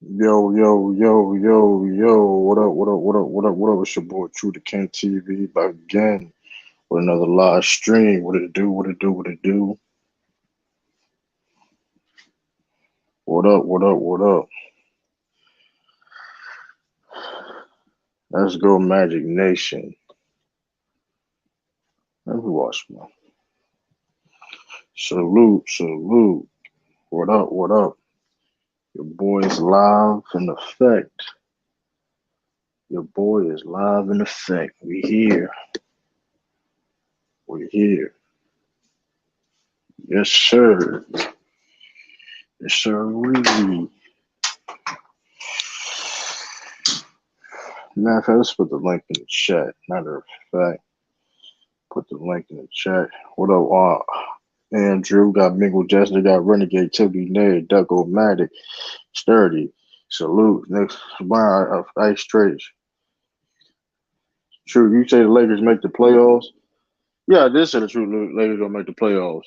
Yo, yo, yo, yo, yo. What up, what up, what up, what up, what up? It's your boy True the King TV back again with another live stream. What it do, what it do, what it do. What up, what up, what up? Let's go Magic Nation. Let me watch my salute, salute. What up, what up? Your boy is live in effect. Your boy is live in effect. We here. We here. Yes, sir. Yes, sir. We. Matter of fact, let's put the link in the chat. Matter of fact, put the link in the chat. What up, Andrew? Got Mingle Jester, got Renegade, Tilby Ned, Duck-O-Matic, Sturdy. Salute. Next, Brian Ice Trace. True, you say the Lakers make the playoffs? Yeah, I did say the true Lakers gonna make the playoffs.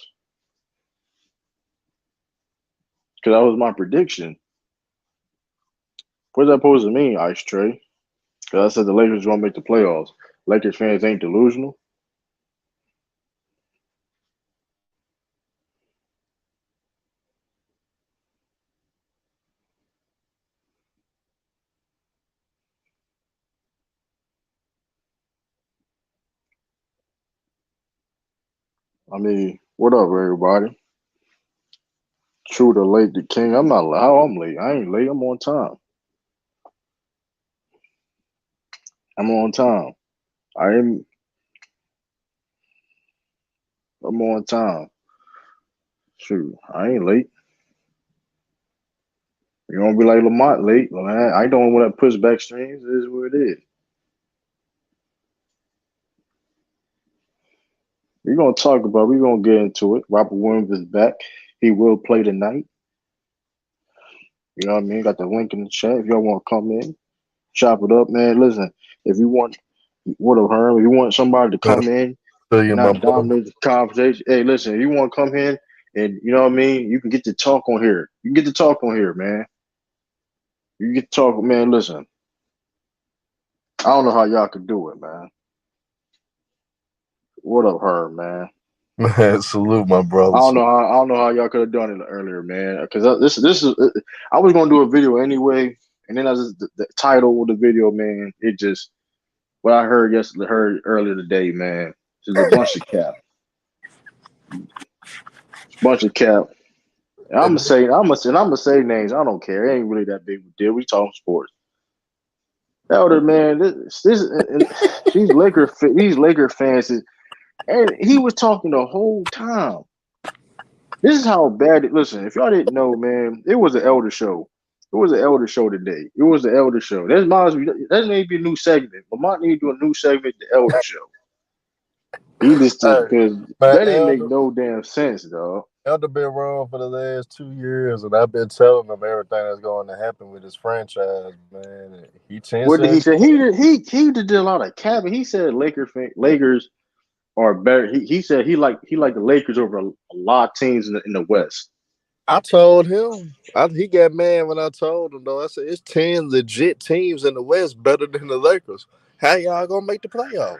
Because that was my prediction. What's that supposed to mean, Ice Tray? Because I said the Lakers gonna make the playoffs. Lakers fans ain't delusional. I mean, what up, everybody? True the late the king. I'm not how I'm late. I ain't late. I'm on time. I'm on time. I am. I'm on time. Shoot, I ain't late. You don't be like Lamont late, man. I don't want to push back strings. It is what it is. We're gonna talk about. We're gonna get into it. Robert Williams is back. He will play tonight. You know what I mean? Got the link in the chat if y'all want to come in, chop it up, man. Listen, if you want, what up, Herm? If you want somebody to come in and My not boy. dominate the conversation, hey, listen, if you want to come in and you know what I mean, you can get to talk on here. You can get to talk on here, man. You get to talk, man. Listen, I don't know how y'all could do it, man. What up, Herm, man? Man, salute my I brothers. don't know how y'all could have done it earlier, man. Because this is I was gonna do a video anyway, and then the title of the video, man. It just what I heard earlier today, man. It's a bunch of cap, bunch of cap. And I'm gonna say names. I don't care. It ain't really that big of a deal. We talking sports. Elder man, these Laker fans, and he was talking the whole time. This is how bad it. Listen, if y'all didn't know, man, it was an elder show. It was an elder show today. It was the elder show. That may be a new segment. Lamont need to do a new segment, the elder show. He just Hey, because man, that didn't make no damn sense, dog. Elder been wrong for the last 2 years, and I've been telling him everything that's going to happen with his franchise, man. And he What did he said, say? He did a lot of capping. He said Lakers are better. He said he liked the Lakers over a lot of teams in the West. I told him. He got mad when I told him, though. I said, it's 10 legit teams in the West better than the Lakers. How y'all going to make the playoffs?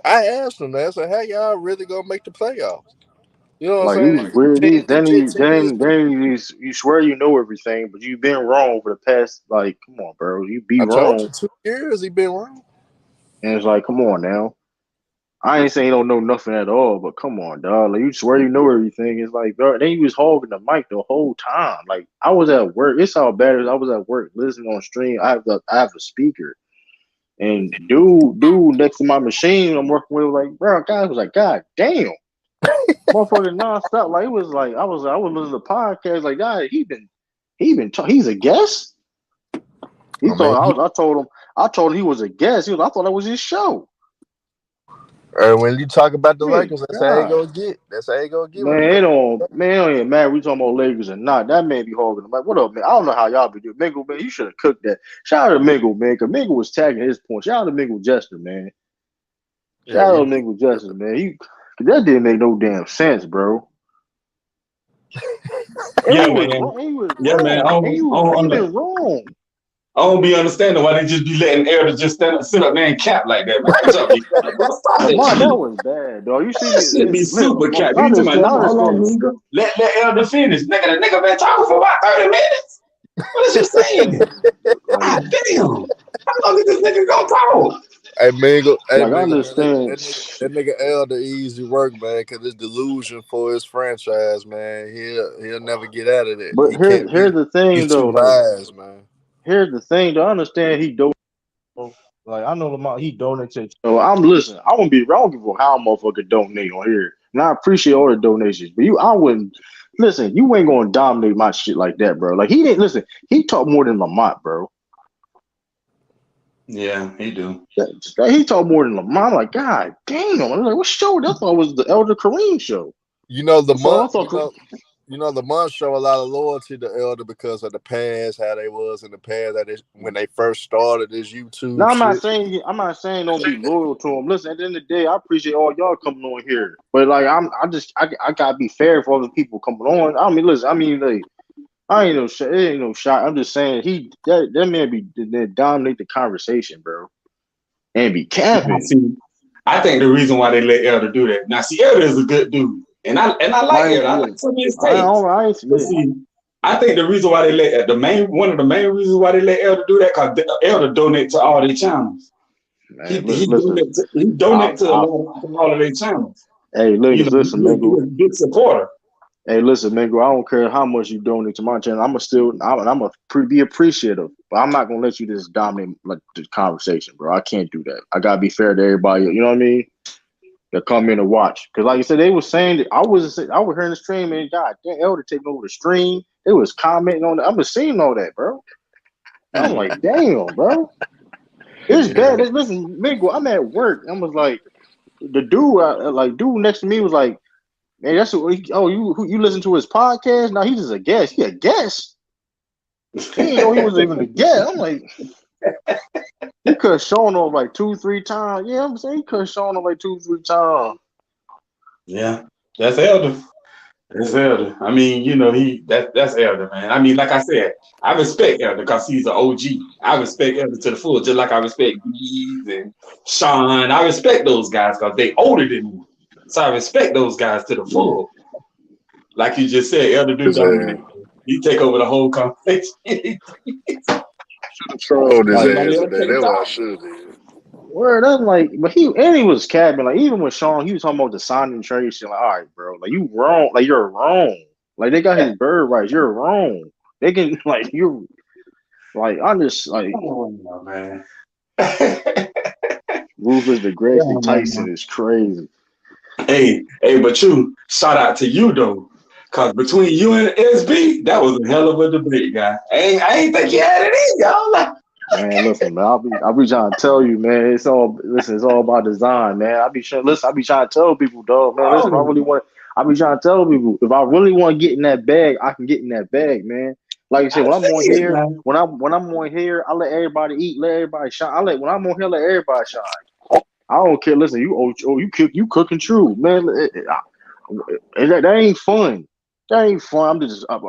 I asked him that. I said, how y'all really going to make the playoffs? You know what Like I'm saying? these weird. 10 These legit teams. you swear you know everything, but you've been wrong for the past. Like, come on, bro. You be I told wrong, you 2 years he been wrong. and it's like, come on now. I ain't saying you don't know nothing at all, but come on, dog. Like you swear you know everything. It's like, bro, then you was holding the mic the whole time. Like I was at work. It's how bad it is. I was at work listening on stream. I have a speaker, and dude next to my machine I'm working with was like, bro, guys was like, God damn. Motherfucker nonstop. Like it was like I was listening to podcasts like God, he's a guest. He I mean, thought I told him he was a guest. I thought that was his show. when you talk about the Good Lakers, that's how you God. gonna get. That's how you gonna get with Man, the it don't even matter. We talking about Lakers or not. That man be hogging. I'm like, what up, man? I don't know how y'all be doing. Mingle, man, you should have cooked that. Shout out to Mingle, man, because Mingle was tagging his point. Shout out to Mingle Jester, man. Yeah, Shout out you to Mingle Jester, man. That didn't make no damn sense, bro. And Yeah, he was man. wrong. He was Yeah, man. wrong. And he been wrong. I don't be understanding why they just be letting Elder just sit up there and cap like that, man. That jump be cap, bro. Stop that Lamar, that shit. was bad, dog. You see That me? shit be super cap. I You talking about, understand. I no, hold on, understand. nigga. Let Elder finish. Nigga, the nigga been talking for about 30 minutes. What is you saying? Like, God damn. How long is this nigga gonna talk? Hey Mingo, like I man, understand. that nigga Elder easy work, man, because it's delusion for his franchise, man. He'll never get out of that. But He can't here's be. the thing, He's though. too Like, biased, man. here's the thing. To understand, he do. Like I know Lamar, he donated. So I'm listening. I wouldn't be. I don't give a fuck how a motherfucker donate on here, and I appreciate all the donations. But I wouldn't listen. You ain't gonna dominate my shit like that, bro. Like he didn't listen. He talked more than Lamont, bro. Yeah, he do. He talked more than Lamont. I'm like, God damn. I'm like, what show? That thought was the Elder Kareem show. You know the So I month. thought. The month show a lot of loyalty to Elder because of the past, how they was in the past, when they first started this No, YouTube shit. I'm not saying don't be loyal to him. Listen, at the end of the day, I appreciate all y'all coming on here. But like I gotta be fair for other people coming on. I mean, listen, like I ain't no shot. It ain't no shot. I'm just saying that man that dominate the conversation, bro. And be Now, capping. see, I think the reason why they let Elder do that. Now, see, Elder is a good dude, and I like Like Elder. I like some of his takes. I But see, I think the reason why they let one of the main reasons why they let Elder do that because Elder donate to all their channels. He man, he listen. donate to a lot to all of their channels. Hey, You know, listen, he Mingo. a big supporter. Hey, listen, Mingo. I don't care how much you donate to my channel. I'm be appreciative, but I'm not gonna let you just dominate like the conversation, bro. I can't do that. I gotta be fair to everybody. You know what I mean? That come in and watch. Because like you said, they was saying that I was hearing the stream and God damn Elder taking over the stream. They was commenting on it. I was seeing all that, bro. I'm like, damn, bro. It's Yeah. bad. Listen, Mingo, I'm at work. I was like, the dude next to me was like, man, that's what you listen to his podcast? Now he's just a guest. He a guest. He didn't know he was even a guest. I'm like, he cut Sean off like 2-3 times. Yeah, I'm saying he cut Sean off like 2-3 times. Yeah, that's Elder. That's Elder. I mean, you know, that's Elder, man. I mean, like I said, I respect Elder because he's an OG. I respect Elder to the full, just like I respect Bees and Sean. I respect those guys because they older than me. So I respect those guys to the Yeah. full. Like you just said, Elder do dominate. He take over the whole conversation. Should have trolled his Like, Everybody ass else today. can't That's what I talk. should have did. where that's like, but he was capping. Like even with Sean, he was talking about the signing trade shit. Like, all right, bro, like you wrong. Like you're wrong. Like they got his bird rights. You're wrong. They can like you. Like I'm just like Oh, no, man. Rufus the Grizzly Yeah, Tyson man. is crazy. Hey, but shout out to you though. Cause between you and SB, that was a hell of a debate, guy. I ain't think you had it in, y'all. Like, Man, listen, man. I'll be trying to tell you, man. It's all about design, man. I be trying to tell people, dog, man. Listen, if I oh, really want, I be trying to tell people, if I really want to get in that bag, I can get in that bag, man. Like I said, I when I'm see on it, here, man. when I'm on here, I let everybody eat, let everybody shine. When I'm on here, let everybody shine. I don't care. Listen, you cooking true, man. That ain't fun. That ain't fun.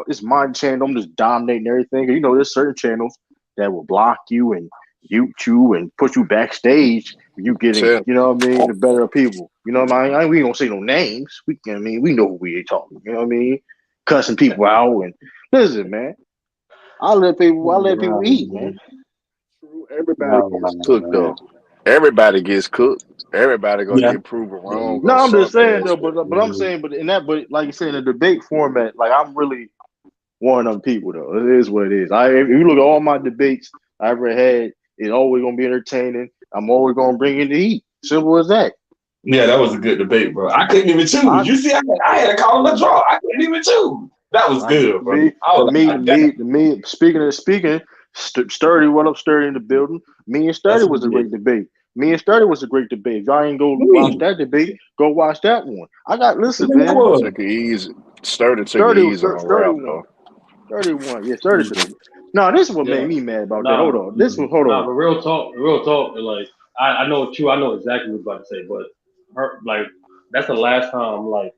It's my channel. I'm just dominating everything. You know, there's certain channels that will block you and mute you and put you backstage. You getting, Tell you know what I mean, the better people. You know what I mean? We ain't gonna say no names. We know who we talking. You know what I mean? Cussing people out and listen, man. I let people No, eat, man. man. everybody No, gets no, cooked man. though. Everybody gets cooked. Everybody gonna Yeah. get proven Yeah, wrong No, on I'm just some saying though, aspect. but I'm saying, but like you said, in the debate format, like I'm really one of them people though. It is what it is. If you look at all my debates I ever had, it's always gonna be entertaining. I'm always gonna bring in the heat. Simple as that. Yeah, that was a good debate, bro. I couldn't even choose. I, You see, I had to call it a draw. I couldn't even choose. That was I good, bro. me I to was me like, to damn, me to me. Speaking, Sturdy. What up, Sturdy in the building? Me and Sturdy that's was a what great debate. Me and Sturdy was a great debate. If y'all ain't go watch it that debate, go watch that one. Listen, is. man. Took it easy. Sturdy took it Sturdy, easy on Sturdy rap one. though. 31. Yeah, 30 took it. No, this is what made Yeah, me mad about that. Hold nah, on. Hold but on. real talk. Like I know what you. I know exactly what you're about to say, but her like that's the last time like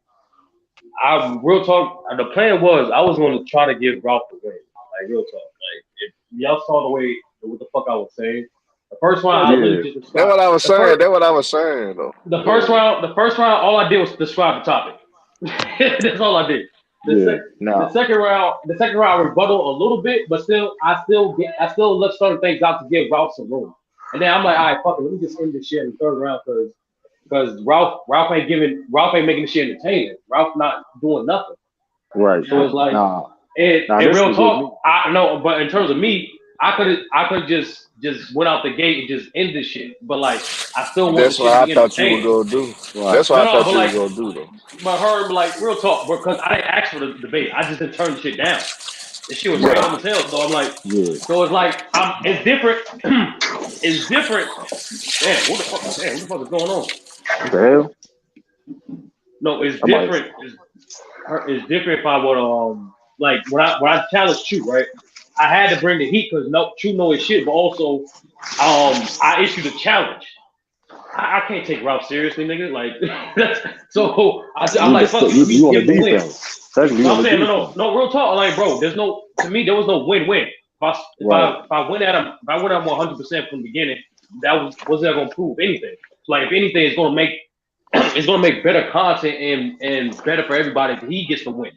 I real talk. The plan was I was going to try to give Ralph the win. Like real talk. Like if y'all saw the way what the fuck I was saying. The first round, Yeah, I literally Yeah, just that's described what I was the saying. first. That's what I was saying though. The first Yeah. round, the first round, all I did was describe the topic. That's all I did. The yeah. sec, the Now, second round, I rebuttal a little bit, but still, I still let certain things out to give Ralph some room. And then I'm like, all right, fuck it, let me just end this shit in the third round because Ralph ain't making the shit entertaining. Ralph not doing nothing. right. So it's like, Now, now and this real was with me. talk, I know, but in terms of me, I could just went out the gate and just end this shit. But like, I still want the That's shit what to I be thought you were entertaining. gonna do. Right. That's what No, I no, thought but you were like, gonna do though. but her like real talk, because I didn't ask for the debate. I just didn't turn the shit down. This shit was random Yeah. as hell. So I'm like, Yeah. so it's like it's different. It's different. Damn, what the fuck? Damn, what the fuck is going on? What the hell? No, it's Somebody. different. It's different if I would like when I challenged True, right? I had to bring the heat because no True know his shit, but also I issued a challenge. I can't take Ralph seriously, nigga. Like that's so I'm You like fuck just it, let me you on the give him the win. defense. Technically, you No, on I'm the saying defense. no, real talk. Like, bro, there's no to me there was no win-win. Right. If I went at him, if I went at him 100% from the beginning, that was that gonna prove anything? So, like, if anything, it's gonna make it's gonna make better content and better for everybody if he gets the win.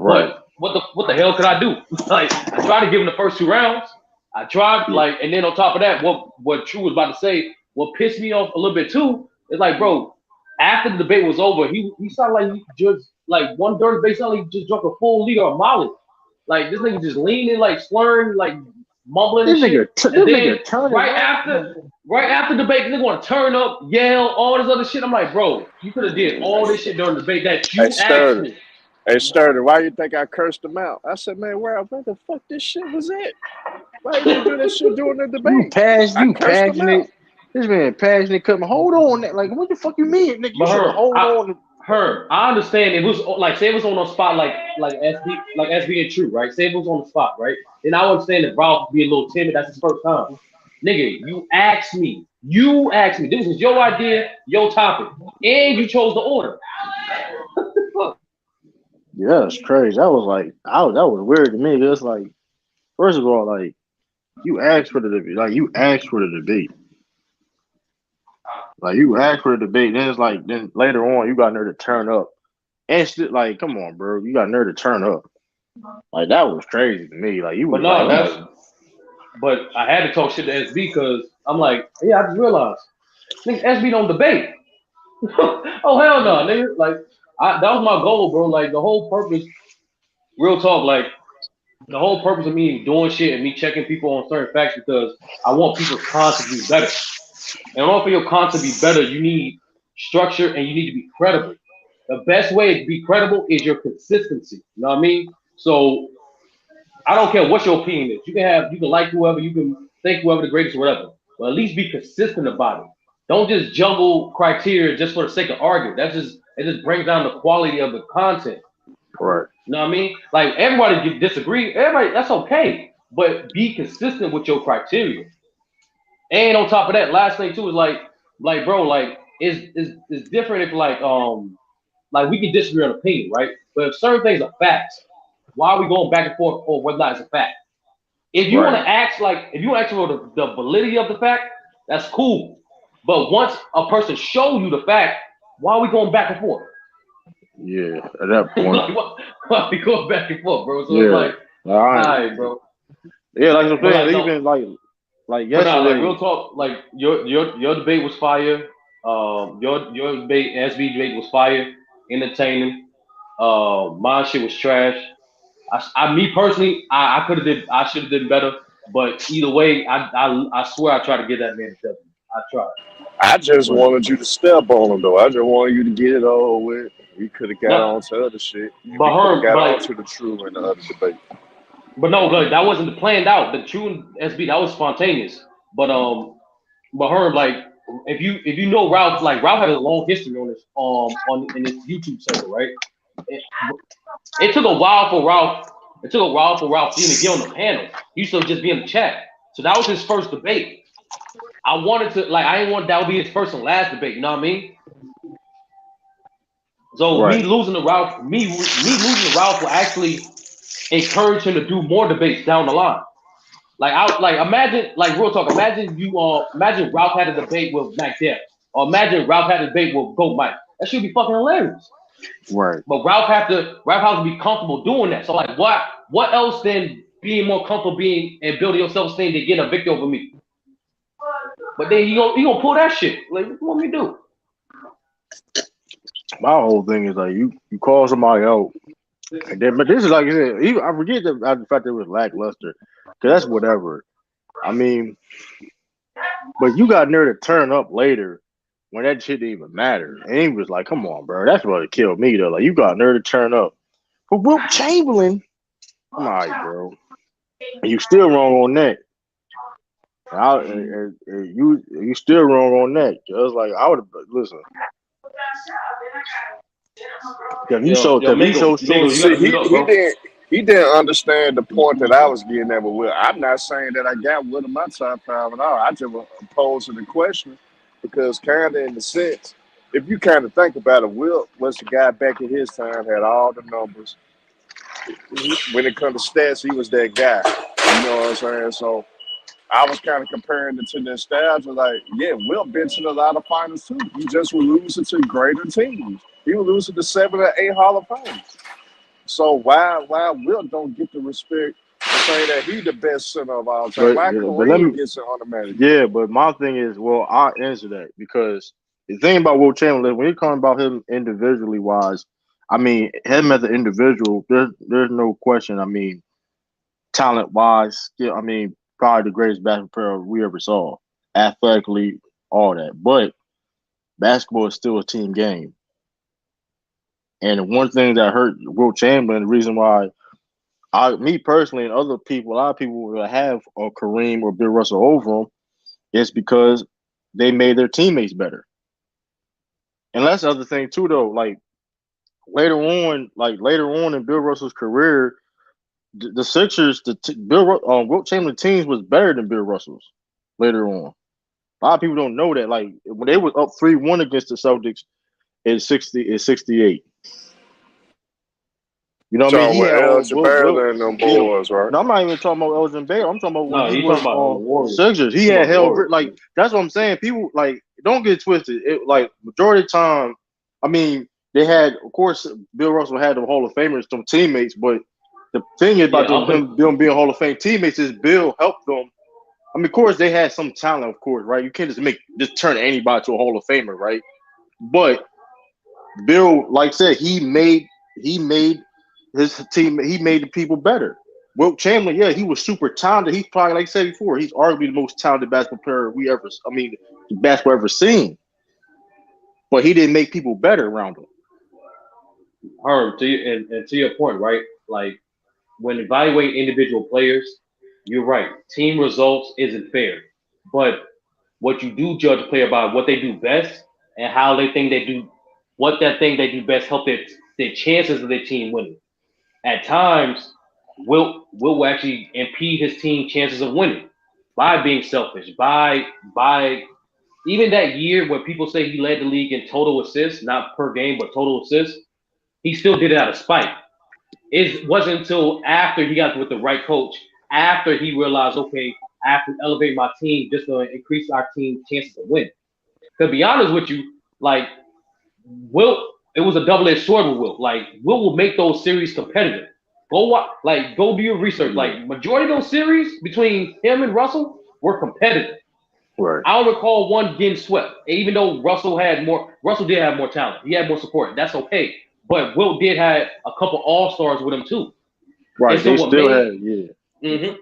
But Right. what the hell could I do? Like, I tried to give him the first two rounds. I tried Yeah. like, and then on top of that, what True was about to say, what pissed me off a little bit too, is like, bro, after the debate was over, he sounded like he just like one third debate sounded like he just drunk a full liter of Molly. Like this nigga just leaning, like slurring, like mumbling and shit. This And then nigga turning right up. after right after debate, the nigga want to turn up, yell, all this other shit. I'm like, bro, you could have did all this shit during the debate that Hey you asked Sturdy. for. Hey Sturdy, why you think I cursed him out? I said, man, where the fuck this shit was at? Why you didn't do that shit during the debate? I You cursed him passionate. out. This man passionate. Couldn't hold on. Like what the fuck you mean, nigga? You But should have hold on. I understand it was like say it was on a spot like SB and True, right? Say it was on the spot, right? Then I understand that Ralph be a little timid. That's his first time. Nigga, you asked me. You asked me. This was your idea, your topic, and you chose the order. Yeah, it's crazy. That was like, that was weird to me. It's like, first of all, like you asked for the debate. Like you asked for the debate. Like you asked for the debate. Then it's like, then later on, you got nerve to turn up. And still, like, come on, bro. You got nerve to turn up. Like that was crazy to me. Like you But was like, no, I'm like, but I had to talk shit to SB because I'm like, yeah, I just realized, nigga, SB don't debate. Oh hell no, nigga. Like that was my goal, bro. Like the whole purpose, real talk, like the whole purpose of me doing shit and me checking people on certain facts because I want people's content to be better. And in order for your content to be better, you need structure and you need to be credible. The best way to be credible is your consistency. You know what I mean? So I don't care what your opinion is. You can like whoever, you can think whoever the greatest or whatever. But at least be consistent about it. Don't just jumble criteria just for the sake of arguing. It just brings down the quality of the content. right, You know what I mean? Like everybody can disagree. Everybody, that's okay. But be consistent with your criteria. And on top of that, last thing too is like bro, like it's different if like we can disagree on opinion, right? But if certain things are facts, why are we going back and forth for whether or not it's a fact? right. If you want to ask for the validity of the fact, that's cool. But once a person show you the fact, why are we going back and forth? Yeah, at that point, Like, why are we going back and forth, bro? So it's yeah. like, All all right. right, bro. Yeah, like I'm But saying, like no, even like but not like yesterday. real talk. Like your debate was fire. Your debate SB debate was fire, entertaining. My shit was trash. Me personally, I should have done better. But either way, I swear I tried to get that man a W. I tried. I just But wanted you to step on him though. I just wanted you to get it over with. We could have got No, on to other shit. We but could have her, got but on like, to the true and the other debate. but no, like, that wasn't planned out. The true SB that was spontaneous. But her, like, if you know Ralph, like Ralph has a long history on this on in his YouTube circle, right? It, it took a while for Ralph. It took a while for Ralph to even get on the panel. He used to just be in the chat. So that was his first debate. I didn't want that would be his first and last debate. You know what I mean? So Right. Me losing to Ralph will actually encourage him to do more debates down the line. Like imagine like real talk. Imagine Ralph had a debate with Mac Def, or imagine Ralph had a debate with Goat Mike. That should be fucking hilarious. Right. But Ralph has to be comfortable doing that. So like what else than being more comfortable being and building your self esteem to get a victory over me? But then you gonna pull that shit. Like what you want me to do? My whole thing is like you call somebody out, and then but this is like I said, even, I forget the fact that it was lackluster, because that's whatever. I mean, but you got there to turn up later when that shit didn't even matter, and he was like, "Come on, bro, that's what killed me though." Like you got there to turn up, but Wilt Chamberlain, come on, bro, and you still wrong on that. You still wrong on that. Cause like I would have listen. Yo, Cause he so Mingo, short. you gotta See, mute up, bro. he didn't understand the point that I was getting at with Will. I'm not saying that I got Will in my top five at all. I just was posing the question because kind of in the sense, if you kind of think about it, Will was the guy back in his time, had all the numbers. When it comes to stats, he was that guy. You know what I'm saying? So I was kind of comparing it to nostalgia. Like, yeah, Will been to a lot of finals too. He just was losing to greater teams. He was losing to 7 or 8 Hall of Fame. So why Will don't get the respect for saying that he the best center of all time? But My yeah, but let Kareem me gets it automatically. yeah, but my thing is, well, I'll answer that because the thing about Will Chamberlain, when you're talking about him individually wise, I mean, him as an individual, there's no question. I mean, talent wise, skill, I mean, probably the greatest basketball player we ever saw, athletically, all that. But basketball is still a team game. And one thing that hurt Will Chamberlain, the reason why me personally, and other people, a lot of people will have a Kareem or Bill Russell over him, is because they made their teammates better. And that's the other thing too, though. Later on in Bill Russell's career, the Sixers, Wilt Chamberlain teams was better than Bill Russell's. Later on, a lot of people don't know that. Like when they was up 3-1 against the Celtics in '68. You know what I mean? So He with had Elgin Will Baylor and them yeah. boys, right? No, I'm not even talking about Elgin Baylor. I'm talking about when No, he he's was talking about the on Warriors. Sixers. He He's talking had about the hell Warriors. like that's what I'm saying. People like don't get twisted. It like majority of the time, I mean, they had of course Bill Russell had the Hall of Famers, some teammates, but the thing about Yeah, them being Hall of Fame teammates is Bill helped them. I mean, of course they had some talent, of course, right? You can't just turn anybody to a Hall of Famer, right? But Bill, like I said, he made his team. He made the people better. Wilt Chamberlain, yeah, he was super talented. He's probably, like I said before, he's arguably the most talented basketball player basketball ever seen. But he didn't make people better around him. Herm, and to your point, right? Like when evaluating individual players, you're right. Team results isn't fair, but what you do judge a player by what they do best and how they think they do, what that thing they do best help their chances of their team winning. At times, will actually impede his team chances of winning by being selfish, by even that year where people say he led the league in total assists, not per game, but total assists, he still did it out of spite. It wasn't until after he got with the right coach, after he realized, okay, I have to elevate my team just to increase our team's chances of winning. To be honest with you, like Wilt, it was a double-edged sword with Wilt. Like Wilt will make those series competitive. Go do your research. Yeah, Like majority of those series between him and Russell were competitive. right. I don't recall one getting swept, even though Russell did have more talent. He had more support. That's okay. But Wilt did have a couple All Stars with him too. And Right. so They still had, yeah. mhm.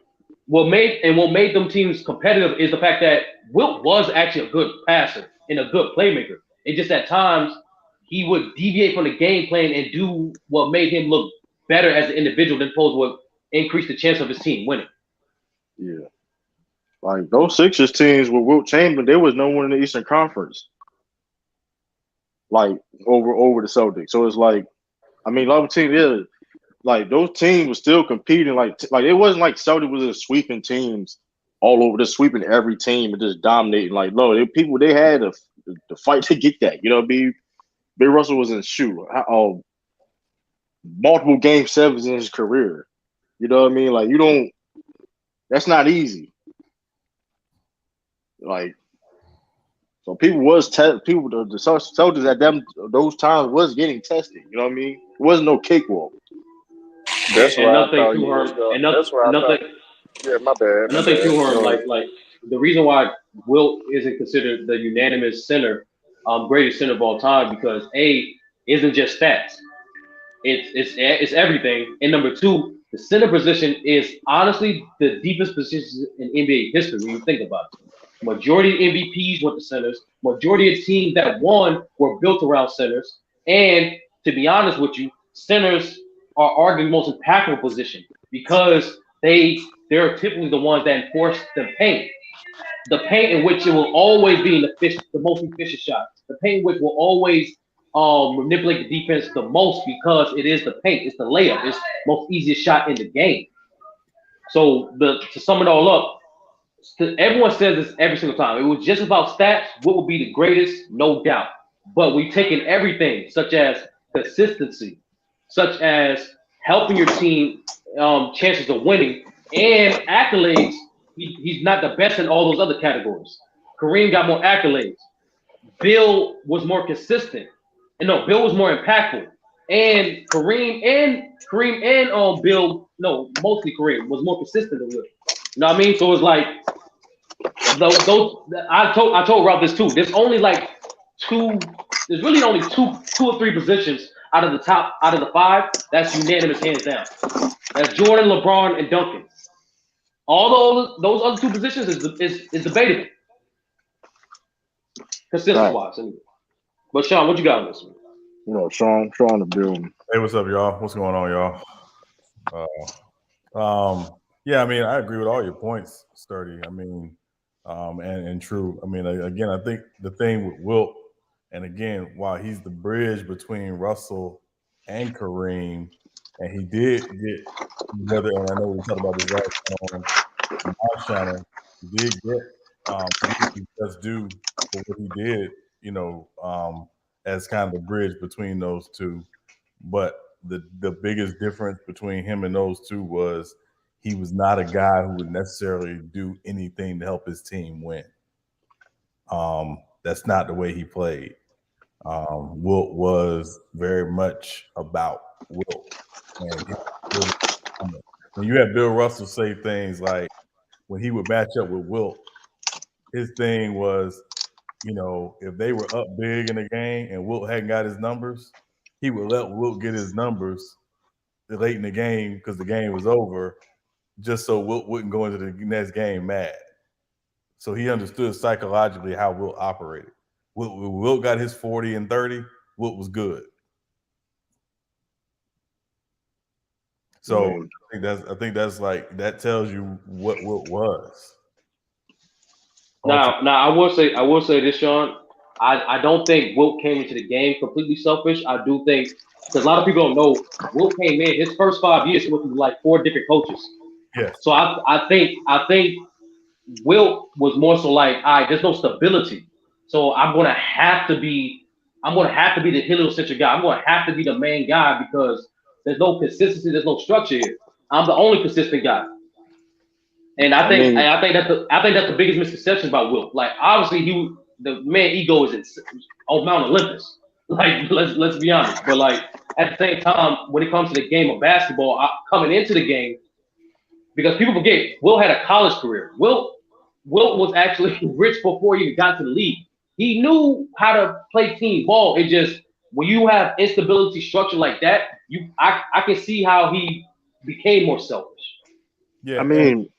what made them teams competitive is the fact that Wilt was actually a good passer and a good playmaker. It just at times he would deviate from the game plan and do what made him look better as an individual than opposed to what increased the chance of his team winning. Yeah. Like those Sixers teams with Wilt Chamberlain, there was no one in the Eastern Conference. Like over the Celtics. So it's like, I mean, a lot of teams, yeah, like those teams were still competing. Like it wasn't like Celtics was just sweeping teams all over, just sweeping every team and just dominating. Like no, people they had to fight to get that. You know what I mean? Bill Russell was in multiple game sevens in his career. You know what I mean? Like you don't. That's not easy. Like so, people. The Celtics at those times was getting tested. You know what I mean? It wasn't no cakewalk. That's And why I nothing thought too, you was Herm. going. And That's why I thought. nothing. Yeah, my bad, my Another thing bad. too, Herm, Go like the reason why Wilt isn't considered the unanimous center, greatest center of all time, because A isn't just stats. It's everything. And number two, the center position is honestly the deepest position in NBA history when you think about it. Majority of MVPs went to centers. Majority of teams that won were built around centers. And to be honest with you, centers are arguably the most impactful position because they're typically the ones that enforce the paint. The paint in which it will always be the most efficient shot. The paint in which will always manipulate the defense the most because it is the paint, it's the layup, it's the most easiest shot in the game. So to sum it all up, everyone says this every single time. It was just about stats. What would be the greatest? No doubt. But we've taken everything, such as consistency, such as helping your team chances of winning, and accolades. He's not the best in all those other categories. Kareem got more accolades. Bill was more consistent. And no, Bill was more impactful. And Kareem and Bill, no, mostly Kareem was more consistent than Will. You know what I mean? So it's like those I told Rob this too. Two. There's really only two or three positions out of the five that's unanimous hands down. That's Jordan, LeBron, and Duncan. All those other two positions is debatable, consistency Right. wise. Anyway. But Sean, what you got on this one? You know, Sean the building. Hey, what's up, y'all? What's going on, y'all? Yeah, I mean, I agree with all your points, Sturdy. I mean, and true. I mean, again, I think the thing with Wilt, and again, while he's the bridge between Russell and Kareem, and he did get together, and I know we talked about this last on my channel, he did get he does do for what he did, you know, as kind of the bridge between those two. But the biggest difference between him and those two was he was not a guy who would necessarily do anything to help his team win. That's not the way he played. Wilt was very much about Wilt. And when you had Bill Russell say things like when he would match up with Wilt, his thing was, you know, if they were up big in the game and Wilt hadn't got his numbers, he would let Wilt get his numbers late in the game because the game was over, just so Wilt wouldn't go into the next game mad. So he understood psychologically how Wilt operated. Wilt got his 40 and 30, Wilt was good. So I think that's like that tells you what Wilt was. Now I will say this, Sean. I don't think Wilt came into the game completely selfish. I do think because a lot of people don't know Wilt came in his first 5 years with like 4 different coaches. Yes. So I think Wilt was more so like, all right, there's no stability. So I'm gonna have to be the heliocentric guy. I'm gonna have to be the main guy because there's no consistency, there's no structure here. I'm the only consistent guy. And I think that's the biggest misconception about Wilt. Like obviously the man ego is on Mount Olympus. Like let's be honest. But like at the same time, when it comes to the game of basketball, coming into the game, because people forget, Wilt had a college career. Wilt was actually rich before he even got to the league. He knew how to play team ball. It just when you have instability structure like that, I can see how he became more selfish. Yeah, I mean,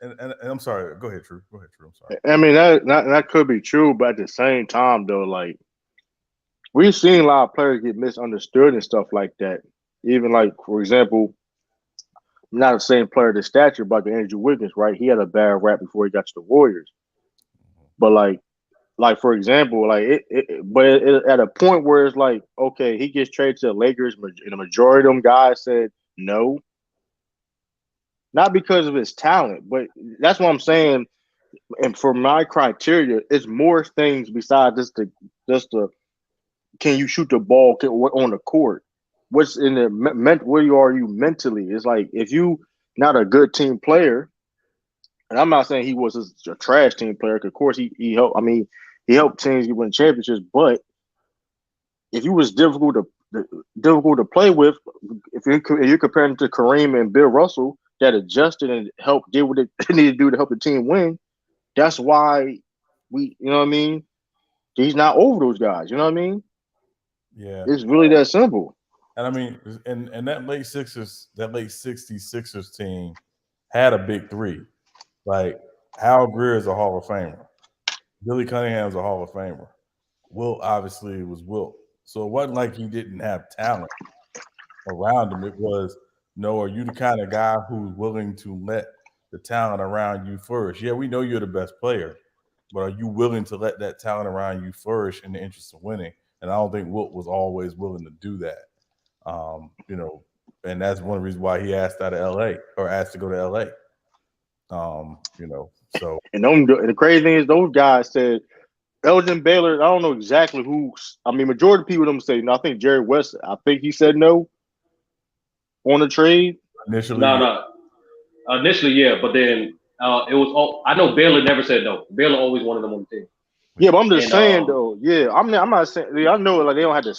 and I'm sorry. Go ahead, True. I'm sorry. I mean that could be true, but at the same time, though, like we've seen a lot of players get misunderstood and stuff like that. Even like, for example, not the same player to stature, but the Andrew Wiggins, right? He had a bad rap before he got to the Warriors, but like for example, like at a point where it's like, okay, he gets traded to the Lakers, and the majority of them guys said no, not because of his talent, but that's what I'm saying. And for my criteria, it's more things besides just the can you shoot the ball on the court? What's in the where are you mentally? It's like if you not a good team player, and I'm not saying he was a trash team player. Cause of course, he helped. I mean, he helped teams win championships. But if you was difficult to play with, if you're comparing to Kareem and Bill Russell that adjusted and helped did what they needed to do to help the team win, that's why you know what I mean? He's not over those guys. You know what I mean? Yeah. It's really that simple. And I mean, and that late '60s Sixers team had a big three. Like Hal Greer is a Hall of Famer. Billy Cunningham's a Hall of Famer. Wilt obviously was Wilt. So it wasn't like he didn't have talent around him. It was, no, are you the kind of guy who's willing to let the talent around you flourish? Yeah, we know you're the best player, but are you willing to let that talent around you flourish in the interest of winning? And I don't think Wilt was always willing to do that. You know, and that's one of the reasons why he asked out of LA or asked to go to LA. You know, so and the crazy thing is those guys said Elgin Baylor. I don't know exactly who. I mean, majority of people them say no. I think Jerry West. I think he said no on the trade initially. No. Initially, yeah, but then it was all. I know Baylor never said no. Baylor always wanted them on the team. Yeah, but I'm just saying though. Yeah, I'm not saying. Yeah, I know like they don't have to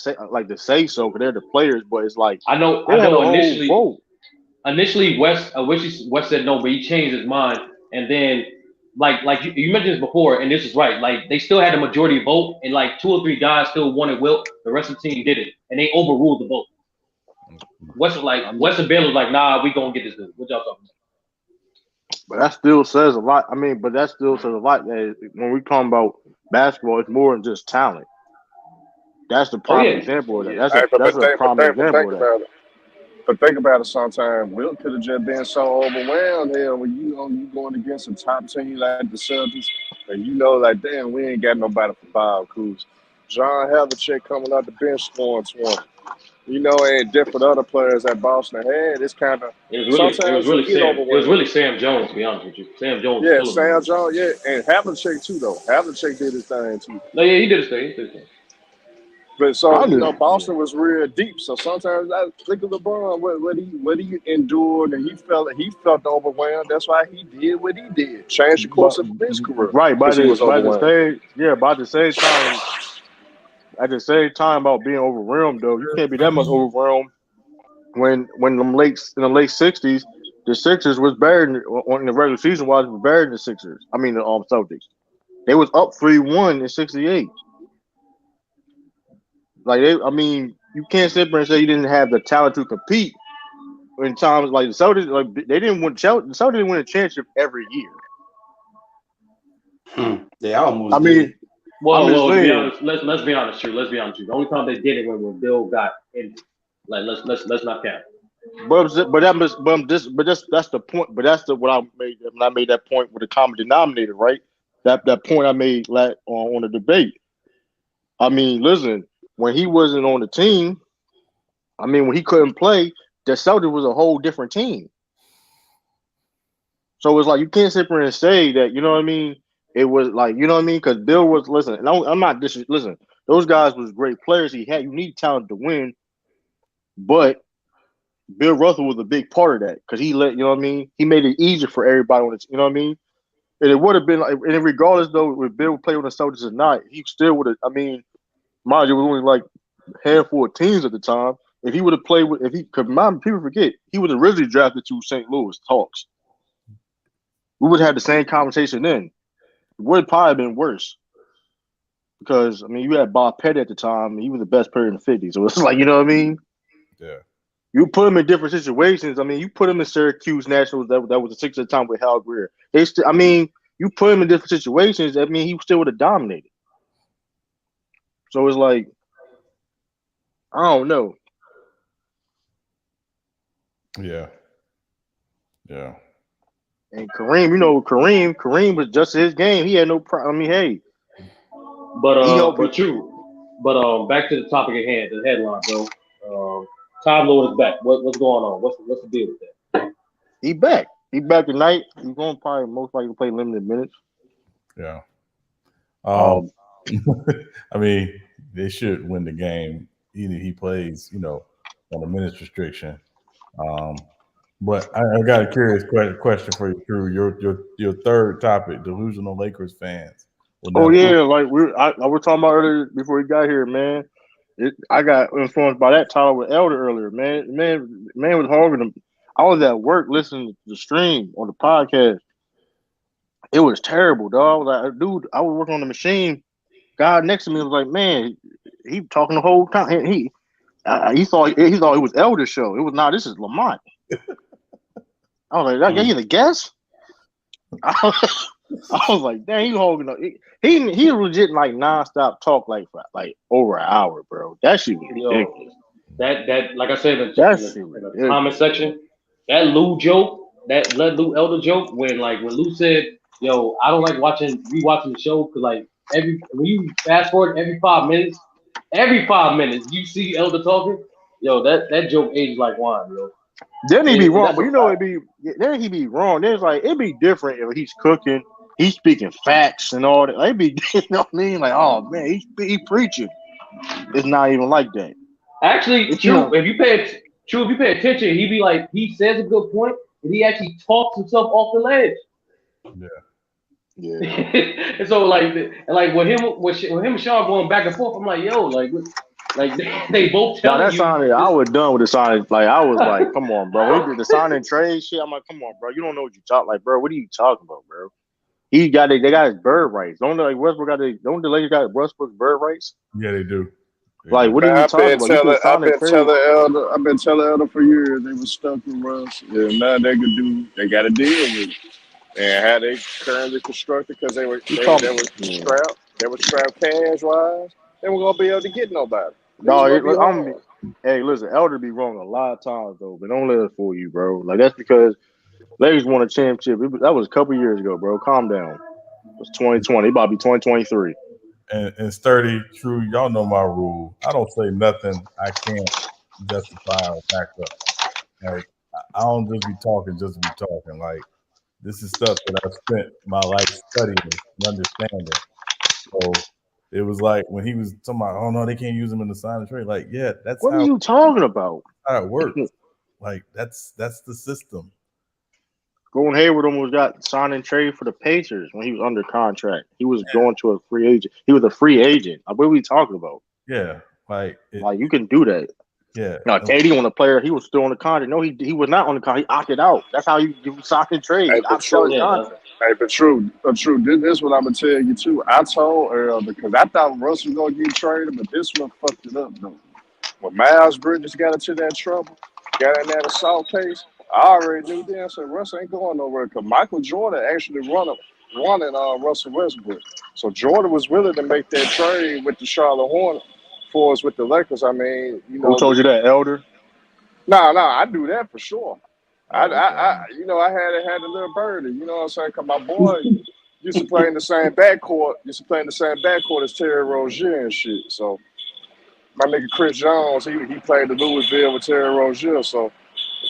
say so because they're the players, but it's like I know initially. Vote. Initially, West said no, but he changed his mind, and then like you mentioned this before, and this is right. Like they still had a majority vote, and like 2 or 3 guys still wanted Wilt. The rest of the team didn't, and they overruled the vote. West and Baylor was like, nah, we gonna get this dude. What y'all talking about? But that still says a lot. I mean, but that still says a lot. That when we talk about basketball, it's more than just talent. That's the prime example of that. That's a prime example of that. But think about it. Sometimes Wilt could have just been so overwhelmed here when you going against a top team like the Celtics, and you know, like damn, we ain't got nobody for Bob Coos. John Havlicek coming out the bench scoring 20. You know, and different other players that Boston had. It's kind of sometimes you get overwhelmed. It was really Sam Jones, to be honest with you. Sam Jones. Yeah, Sam Jones. Yeah, and Havlicek too, though. Havlicek did his thing too. No, yeah, he did his thing. But so you know, Boston was real deep. So sometimes I think of LeBron, what he endured, and he felt overwhelmed. That's why he did what he did, changed the course of his career. Right, by the same time about being overwhelmed though, you can't be that much overwhelmed when in the late '60s, the Sixers was buried in the regular season. Was buried in the Sixers. I mean the Celtics. They was up 3-1 in '68. Like you can't sit there and say you didn't have the talent to compete. In times like the Celtics, like they didn't win. The Celtics didn't win a championship every year. They almost. Did. Well, to be honest, let's be honest. The only time they did it when Bill got injured. Like let's not count. That's the point. But that's what I made when I made that point with the common denominator, right? That point I made on the debate. I mean, listen. When he wasn't on the team, I mean, when he couldn't play, the Celtics was a whole different team. So it's like you can't sit there and say that, you know what I mean? It was like, you know what I mean? Because Bill was, listen, and I'm not listen, those guys was great players. You need talent to win, but Bill Russell was a big part of that because he you know what I mean? He made it easier for everybody on it, you know what I mean? And it would have been like, and regardless though, if Bill played on the Celtics or not, he still would have, I mean, mind you, it was only like a handful of teams at the time. If he would have played people forget, he was originally drafted to St. Louis Hawks. We would have had the same conversation then. It would have probably been worse. Because, I mean, you had Bob Petty at the time. He was the best player in the 50s. So it's like, you know what I mean? Yeah. You put him in different situations. I mean, you put him in Syracuse Nationals. That was the Sixers at the time with Hal Greer. You put him in different situations. I mean, he still would have dominated. So it's like, I don't know. Yeah. And Kareem was just his game. He had no problem. I mean, hey. But true. But back to the topic at hand, the headline, bro. Tom Lord is back. What's going on? What's the deal with that? He back. He back tonight. He's going to probably most likely play limited minutes. Yeah. I mean, they should win the game. Either he plays, on a minutes restriction. But I got a curious question for you, Drew. Your third topic: delusional Lakers fans will Oh never. yeah, like I was talking about earlier before he got here, man. I got influenced by that title with Elder earlier, man. Man was hogging them. I was at work listening to the stream on the podcast. It was terrible, dog. I was like, dude, I was working on the machine. Guy next to me was like, man, he talking the whole time. He thought it was Elder's show. It was not. This is Lamont. I was like, he's a guest. I was like, dang, he holding up. He legit like nonstop talk like for like over an hour, bro. That shit was ridiculous. That like I said in the comment section, that Lou joke, that Let Lou Elder joke, when Lou said, "Yo, I don't like rewatching the show because like when you fast forward every 5 minutes you see Elder talking. Yo, that joke ages like wine, yo." Then he be wrong, but then he be wrong. Then it's like it'd be different if he's cooking, he's speaking facts and all that. It'd be, you know what I mean? Like, oh man, he preaching. It's not even like that. Actually, true. If you pay attention, he says a good point, and he actually talks himself off the ledge. Yeah. And so when him and Sean going back and forth, I'm like, yo, they both tell you. That sounded. I was done with the signing. Like I was like, come on, bro. He did the sign and trade shit. I'm like, come on, bro. You don't know what you talk like, bro. What are you talking about, bro? They got his bird rights. Don't the Lakers got Westbrook's bird rights? Yeah, they do. Like, what are you talking about? I've been telling Elder for years they were stuck with Russ. There's nothing they could do. They got to deal with it. And how they currently constructed because they were strapped. They were strapped cash wise. They weren't gonna be able to get nobody. Hey, listen, Elder be wrong a lot of times though, but don't let it fool you, bro. Like that's because Lakers won a championship. That was a couple years ago, bro. Calm down. It was 2020. It about to be 2023. And sturdy, true. Y'all know my rule. I don't say nothing I can't justify or back up. Like I don't just be talking, just to be talking. Like this is stuff that I've spent my life studying and understanding. So it was like when he was talking about, oh no, they can't use him in the sign and trade. Like, yeah, that's what are you talking about? How it works. Like that's the system. Gordon Hayward almost got signed and trade for the Pacers when he was under contract. He was going to a free agent. He was a free agent. What are we talking about? Yeah, like you can do that. Yeah. Now, KD on the player, he was still on the contract. No, he was not on the contract. He opted out. That's how you sign and trade. But true. This is what I'm gonna tell you too. I told Earl because I thought Russ was gonna get traded, but this one fucked it up though. When Miles Bridges got into that trouble, got in that assault case, I already knew then. So Russ ain't going nowhere because Michael Jordan actually running Russell Westbrook. So Jordan was willing to make that trade with the Charlotte Hornets for us with the Lakers. I mean, who told you that, Elder? No, I knew that for sure. I had a little birdie. You know what I'm saying? Because my boy used to play in the same backcourt. As Terry Rozier and shit. So my nigga Chris Jones, he played in Louisville with Terry Rozier. So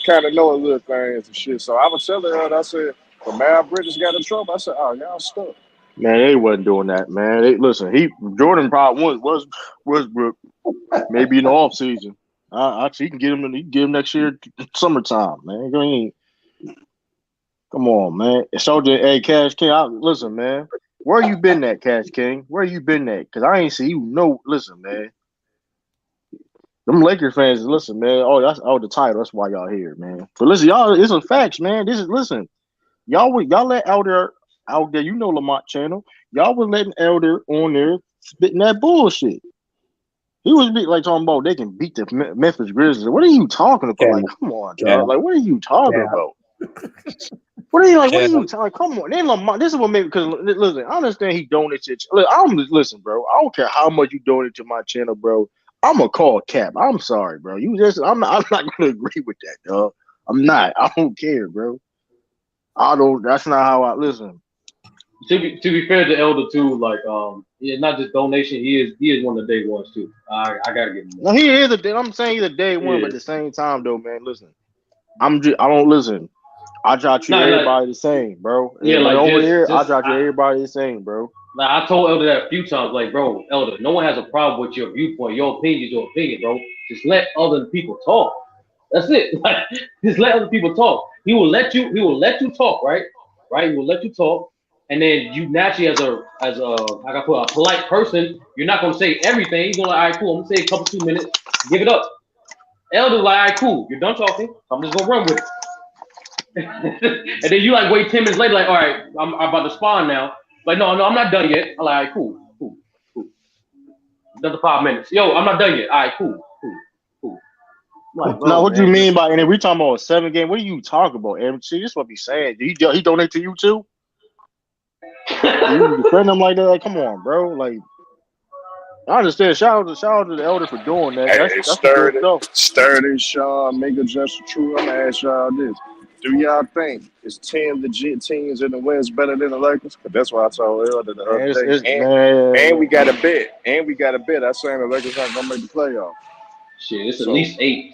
kind of know a little things and shit. So I was telling her, I said, when Mal Bridges got in trouble, I said, oh, y'all stuck. Man, they wasn't doing that, man. Jordan probably was Westbrook maybe in the off season. Actually, he can get him next year, summertime, man. Come on, man. Hey, Cash King, listen, man. Where you been at, Cash King? Where you been at? Because I ain't see you. No, listen, man. Them Lakers fans, listen, man. Oh, that's the title. That's why y'all here, man. But listen, y'all, it's a facts, man. Listen. Y'all let Elder out there. You know Lamont channel. Y'all was letting Elder on there spitting that bullshit. He was talking about they can beat the Memphis Grizzlies. What are you talking about? Like, come on, dog. Like, what are you talking about? What are you talking? Come on, then Lamont. This is what made because listen, I understand he donated. Listen, bro. I don't care how much you donate to my channel, bro. I'm gonna call Cap. I'm sorry, bro. I'm not gonna agree with that, dog. I'm not. I don't care, bro. That's not how I listen. To be fair to Elder too, not just donation. He is one of the day ones too. I gotta give him that. No, he is I'm saying he's a day one, but at the same time though, man, listen. I don't listen. I try to treat everybody the same, bro. Yeah, over here, I try to treat everybody the same, bro. Like I told Elder that a few times, like, bro, Elder, no one has a problem with your viewpoint. Your opinion is your opinion, bro. Just let other people talk. That's it. Like, just let other people talk. He will let you talk, right? Right? He will let you talk. And then you naturally as a like I put a polite person, you're not gonna say everything. You're gonna like, all right, cool, I'm gonna say a couple 2 minutes, give it up. Elder's like, all right, cool, you're done talking. I'm just gonna run with it. And then you like wait 10 minutes later, like, all right, I'm about to spawn now. Like, no, I'm not done yet. I'm like, all right, cool. Another 5 minutes. Yo, I'm not done yet. All right, cool. I'm like, Now, bro, what do you man. mean by? And then we talking about a 7 game. What are you talking about, MC? This is what he's saying. He donate to you too? You defend him like that? Like, come on, bro. Like, I understand. Shout out to the elder for doing that. Hey, That's some good stuff. Sturdy, Sean, make it just true. I'm gonna ask y'all this: do y'all think it's 10 legit teams in the West better than the Lakers? 'Cause that's what I told Elder the Man, other day. And we man. got a bet. I saying the Lakers aren't gonna make the playoffs. Shit, it's at So least eight.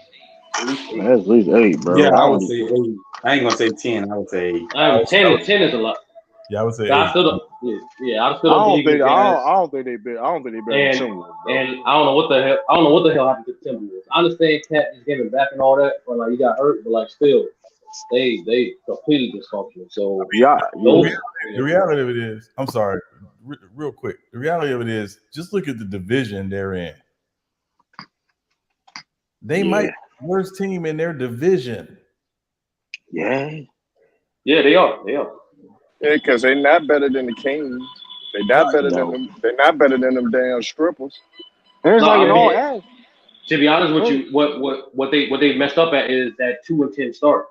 At least eight. That's at least 8, Yeah, bro. I I would don't. say 8. I ain't gonna say 10. I would say 8. I mean, 10 I is 10 is a lot. yeah, I would say I 8. still don't. Yeah, I still I don't think don't you can think. get their ass. I don't think they better. I don't think they better than And Timberwolves, bro. I don't know what the hell. I don't know what the hell happened to the Timberwolves. I understand Cat is giving back and all that, but like he got hurt, but like still, they completely dysfunctional. So Yeah, The, yeah. those, rea- the reality of it is, I'm sorry, real quick. The reality of it is, just look at the division they're in. They might Yeah. be the worst team in their division. Yeah. yeah, they are. They are. yeah, because they're not better than the Kings. They not Right. better than No. them. They're not better than them damn strippers. And it's No, like in I all mean ass. to be honest with you, what they messed up at is that 2-10 start.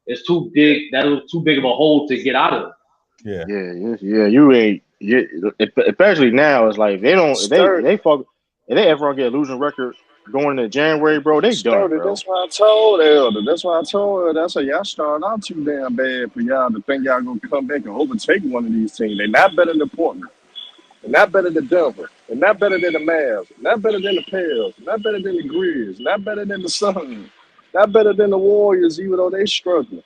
It's too big. That was too big of a hole to get out of. Yeah. Yeah. You ain't. Yeah, especially now, it's like they don't. Sturdy. They fuck. If they ever get a losing record going into January, bro, they done, Sturdy, bro. that's why I told Elder. That's why I told her. That's why y'all starting out too damn bad for y'all to think y'all gonna come back and overtake one of these teams. They're not better than Portland. They're not better than Denver. They're not better than the Mavs. Not better than the Pels. Not better than the Grizz. Not better than the Suns. Not better than the Warriors, even though they struggling.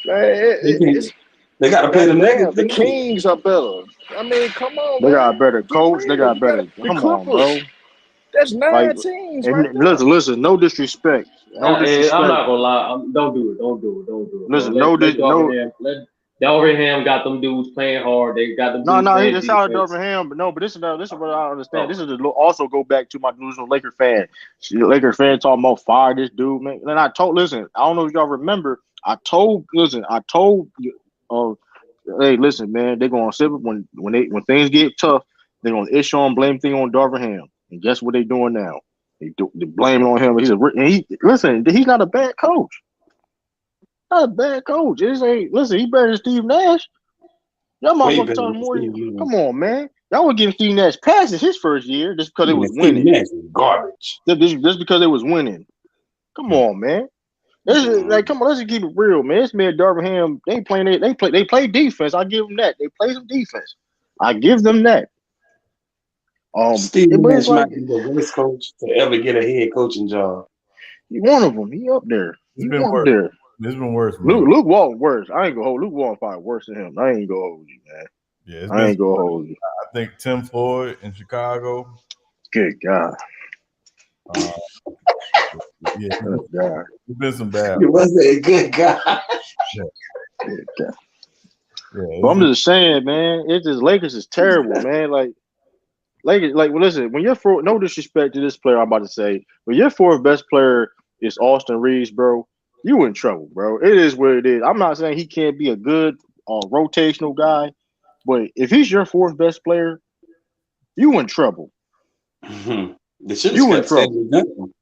Man, They can't. it's They got to play the Nuggets goddamn. The tonight. Kings are better. I mean, come on, They got a man. better Get coach. They real. got You got better. the Come on, bro. Clippers. That's Like, 9 teams right and there. listen. No disrespect. No I'm disrespect. not gonna lie. Don't do it, bro. Listen, no, Let no. Darvingham got them dudes playing hard. They got them dudes No. playing It's out of defense. Durham, but no. But this is what I understand. Oh, This is also go back to my delusional Laker fan. Laker fan talking about fire this dude, man. And I told, listen, I don't know if y'all remember. I told, uh, hey, listen, man, they're gonna sit when things get tough, they're gonna issue on blame thing on Darvingham. And guess what they doing now? They blame it on him. He's not a bad coach. Not a bad coach. It's listen, he better than Steve Nash. Y'all Way motherfuckers better talking than more. Steve Nash. Come on, man. Y'all would give Steve Nash passes his first year just because it was Steve winning. Nash is garbage. Just because it was winning. Come on, man. Come on, let's just keep it real, man. This man Darvingham, they play defense. I give them that. They play some defense. I give them that. Steve But it's Nash like might be the worst coach to ever get a head coaching job. he one of them. He up there. It's He been up worse. there. It's been worse, man. Luke Walton worse. I ain't gonna hold Luke Walton probably worse than him. I ain't gonna hold you, man. Yeah, it's I been. ain't gonna hold you. I think Tim Floyd in Chicago. Good God. Uh, yeah, Good God. it's been some bad. He was a good guy. Yeah, Good God. yeah, But it's I'm been, just saying, man, it's just Lakers is terrible, man. Like Lakers, well, listen, when no disrespect to this player, I'm about to say, when your fourth best player is Austin Reeves, bro, you in trouble, bro. It is what it is. I'm not saying he can't be a good rotational guy, but if he's your fourth best player, you in trouble. They should have You in kept trouble. Stanley Johnson.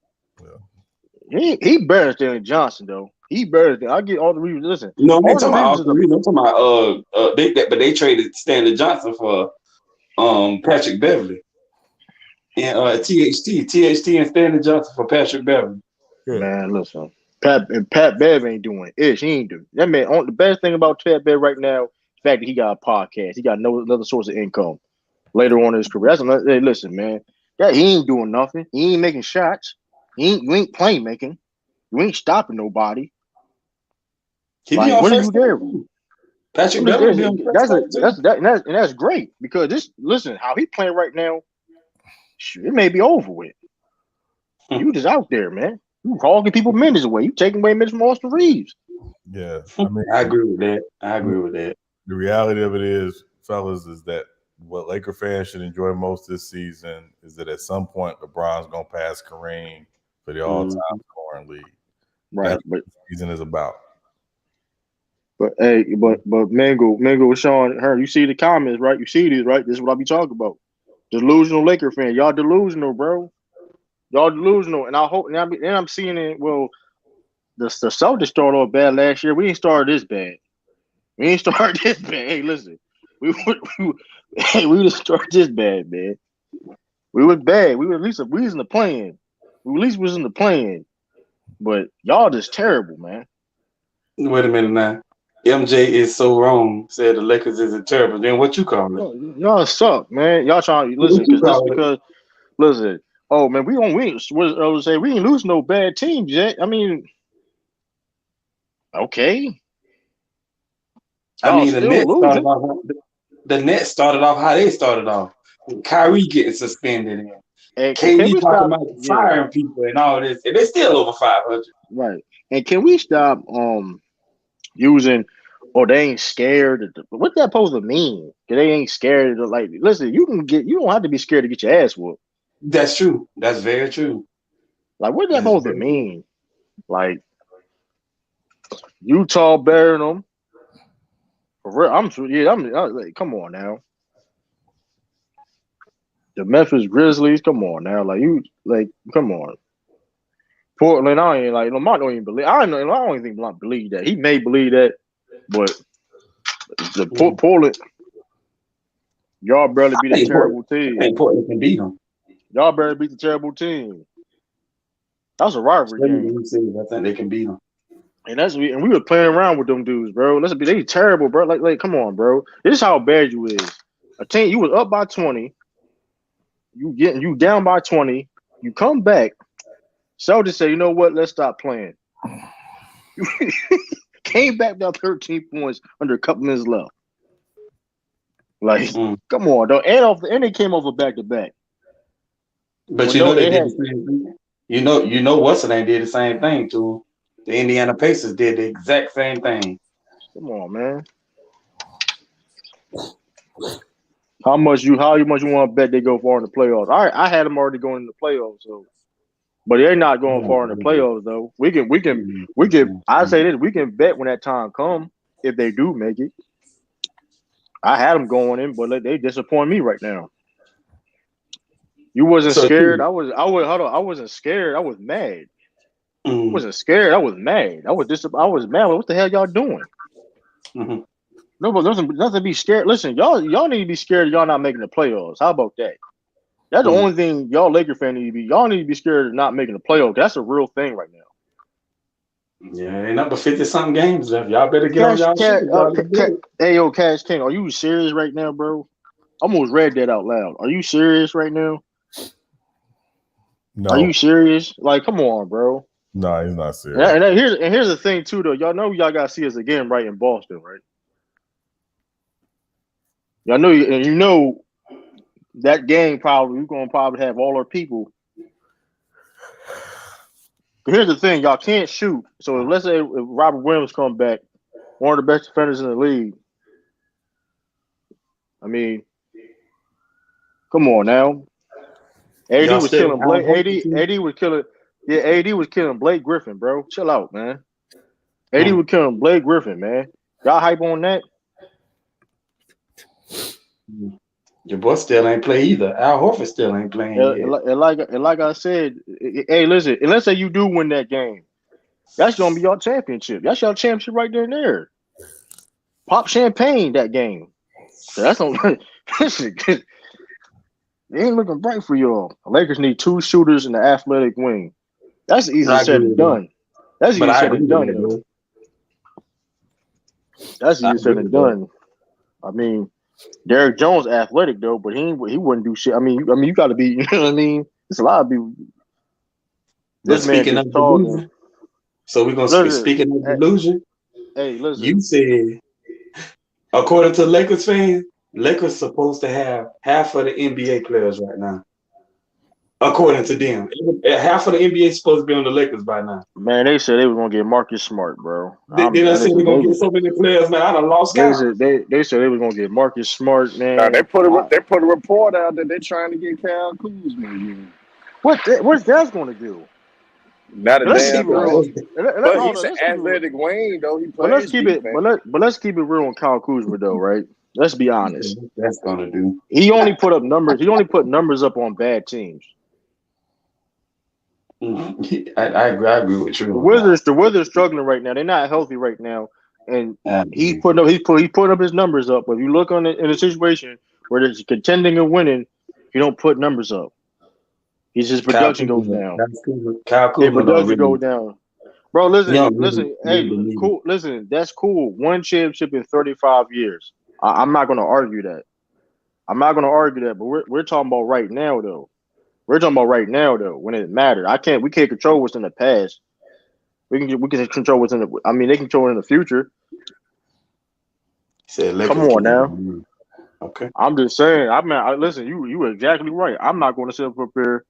He better than Johnson though. He better than I get all the Reeves. Listen, No, I'm all the talking about Reeves is Austin Reeves. I'm talking about but they traded Stanley Johnson for Patrick Beverly and THT and Stanley Johnson for Patrick Beverly. yeah. man. Listen, Pat Bev ain't doing ish. He ain't doing that man. The best thing about Pat Bev right now, the fact that he got a podcast. He got no another source of income later on in his career. That's another. Hey, listen, man. Yeah, he ain't doing nothing. He ain't making shots. You ain't playmaking. You ain't stopping nobody. He be Like, on what are first you there? team. Patrick Beverly be on the press squad too. That's great because listen how he playing right now. Shoot, it may be over with. You just out there, man. You hogging people minutes away. You taking away minutes from Austin Reeves. Yeah, I mean, I agree with that. The reality of it is, fellas, is that what Laker fans should enjoy most this season is that at some point LeBron's gonna pass Kareem for the all-time scoring league. Right, That's what the season is about. But Mango, Sean, her, you see the comments, right? You see these, right? This is what I be talking about. Delusional Laker fan, y'all delusional, bro. Y'all delusional, and I hope. And I'm seeing it. Well, the Celtics started off bad last year. We ain't started this bad. We ain't started this bad. Hey, listen, we didn't start this bad, man. We was bad. We was in the plan. We at least was in the plan. But y'all just terrible, man. Wait a minute now. MJ is so wrong. Said the Lakers isn't terrible. Then what you call it? Y'all suck, man. Y'all trying to listen because listen. Oh man, we ain't lose no bad teams yet. I mean, okay. I mean, the Nets started off how they started off. Kyrie getting suspended and KD talking about firing people and all this, and they're still over 500. Right. And can we stop using they ain't scared? What that supposed to mean? They ain't scared to listen. You don't have to be scared to get your ass whooped. That's true. That's very true. Like, what that supposed to mean? Like, Utah bearing them. For real, I'm like, come on now. The Memphis Grizzlies, come on now. Come on. Portland, I ain't like Lamont don't even believe. I don't even think Lamont believe that. He may believe that, but the Portland, y'all barely beat a terrible team. I think Portland can beat them. Y'all barely beat the terrible team. That's a rivalry game. I think they can beat them. And we were playing around with them dudes, bro. They terrible, bro. Like, come on, bro. This is how bad you is. A team you was up by 20. You down by 20. You come back. Celtics say, you know what? Let's stop playing. Came back down 13 points under a couple minutes left. Like, come on, though. And they came over back to back. But you know they did the same thing. You know what's the name did the same thing to them. The Indiana Pacers did the exact same thing. Come on, man. How much you want to bet they go far in the playoffs? All right, I had them already going in the playoffs, so but they're not going far in the playoffs though. We can. I say this: we can bet when that time comes if they do make it. I had them going in, but they disappoint me right now. You wasn't scared. I wasn't scared. I was mad. I wasn't scared. I was mad. I was mad. What the hell y'all doing? Mm-hmm. No, but nothing to be scared. Listen, y'all need to be scared of y'all not making the playoffs. How about that? That's the only thing y'all Laker fan need to be. Y'all need to be scared of not making the playoffs. That's a real thing right now. Yeah, ain't up to 50-something games left. Y'all better get on y'all shit. Hey, yo, Cash King, are you serious right now, bro? I almost read that out loud. Are you serious right now? No. Are you serious? Like, come on, bro. No, he's not serious. And here's the thing too, though. Y'all know y'all gotta see us again, right, in Boston, right? Y'all know, and you know that game we're gonna probably have all our people. But here's the thing, y'all can't shoot. So let's say if Robert Williams come back, one of the best defenders in the league. I mean, come on now. AD was killing Blake. AD was killing. Yeah, AD was killing Blake Griffin, bro. Chill out, man. AD was killing Blake Griffin, man. Y'all hype on that? Your boy still ain't play either. Al Horford still ain't playing yet. And like I said, hey, listen. And let's say you do win that game, that's gonna be your championship. That's your championship right there and there. Pop champagne that game. So that's on. Listen, it ain't looking bright for y'all. The Lakers need 2 shooters in the athletic wing. That's easy said than done. That's easy said than done, though. That's easy said than done. I mean, Derrick Jones athletic though, but he wouldn't do shit. I mean, you got to be. You know what I mean? It's a lot of people. This man is talking. So we're gonna speaking of delusion. Hey, listen. You said According to Lakers fans, Lakers supposed to have half of the NBA players right now. According to them, half of the NBA is supposed to be on the Lakers by now. Man, they said they was gonna get Marcus Smart, bro. They done said we're gonna get so many players, man. I done lost count. They said they was gonna get Marcus Smart, man. They put a report out that they're trying to get Kyle Kuzma again. What's that gonna do? Not a Let's damn keep it real. But he's an athletic wing, though. He plays. But let's keep it. But let's keep it real on Kyle Kuzma, though, right? Let's be honest. That's gonna do. He only put up numbers. He only put numbers up on bad teams. I agree with you. The Wizards struggling right now. They're not healthy right now, and he's putting up his numbers up. But if you look in a situation where there's contending and winning, you don't put numbers up. His production goes down. Kyle Kuzma production goes down. Bro, listen. Really, cool. Listen, that's cool. One championship in 35 years. I'm not going to argue that. But we're talking about right now, though. When it mattered. We can't control what's in the past. We can control what's in the. I mean, they control it in the future. Come on now. Okay. I'm just saying. Listen. You were exactly right. I'm not going to sit up here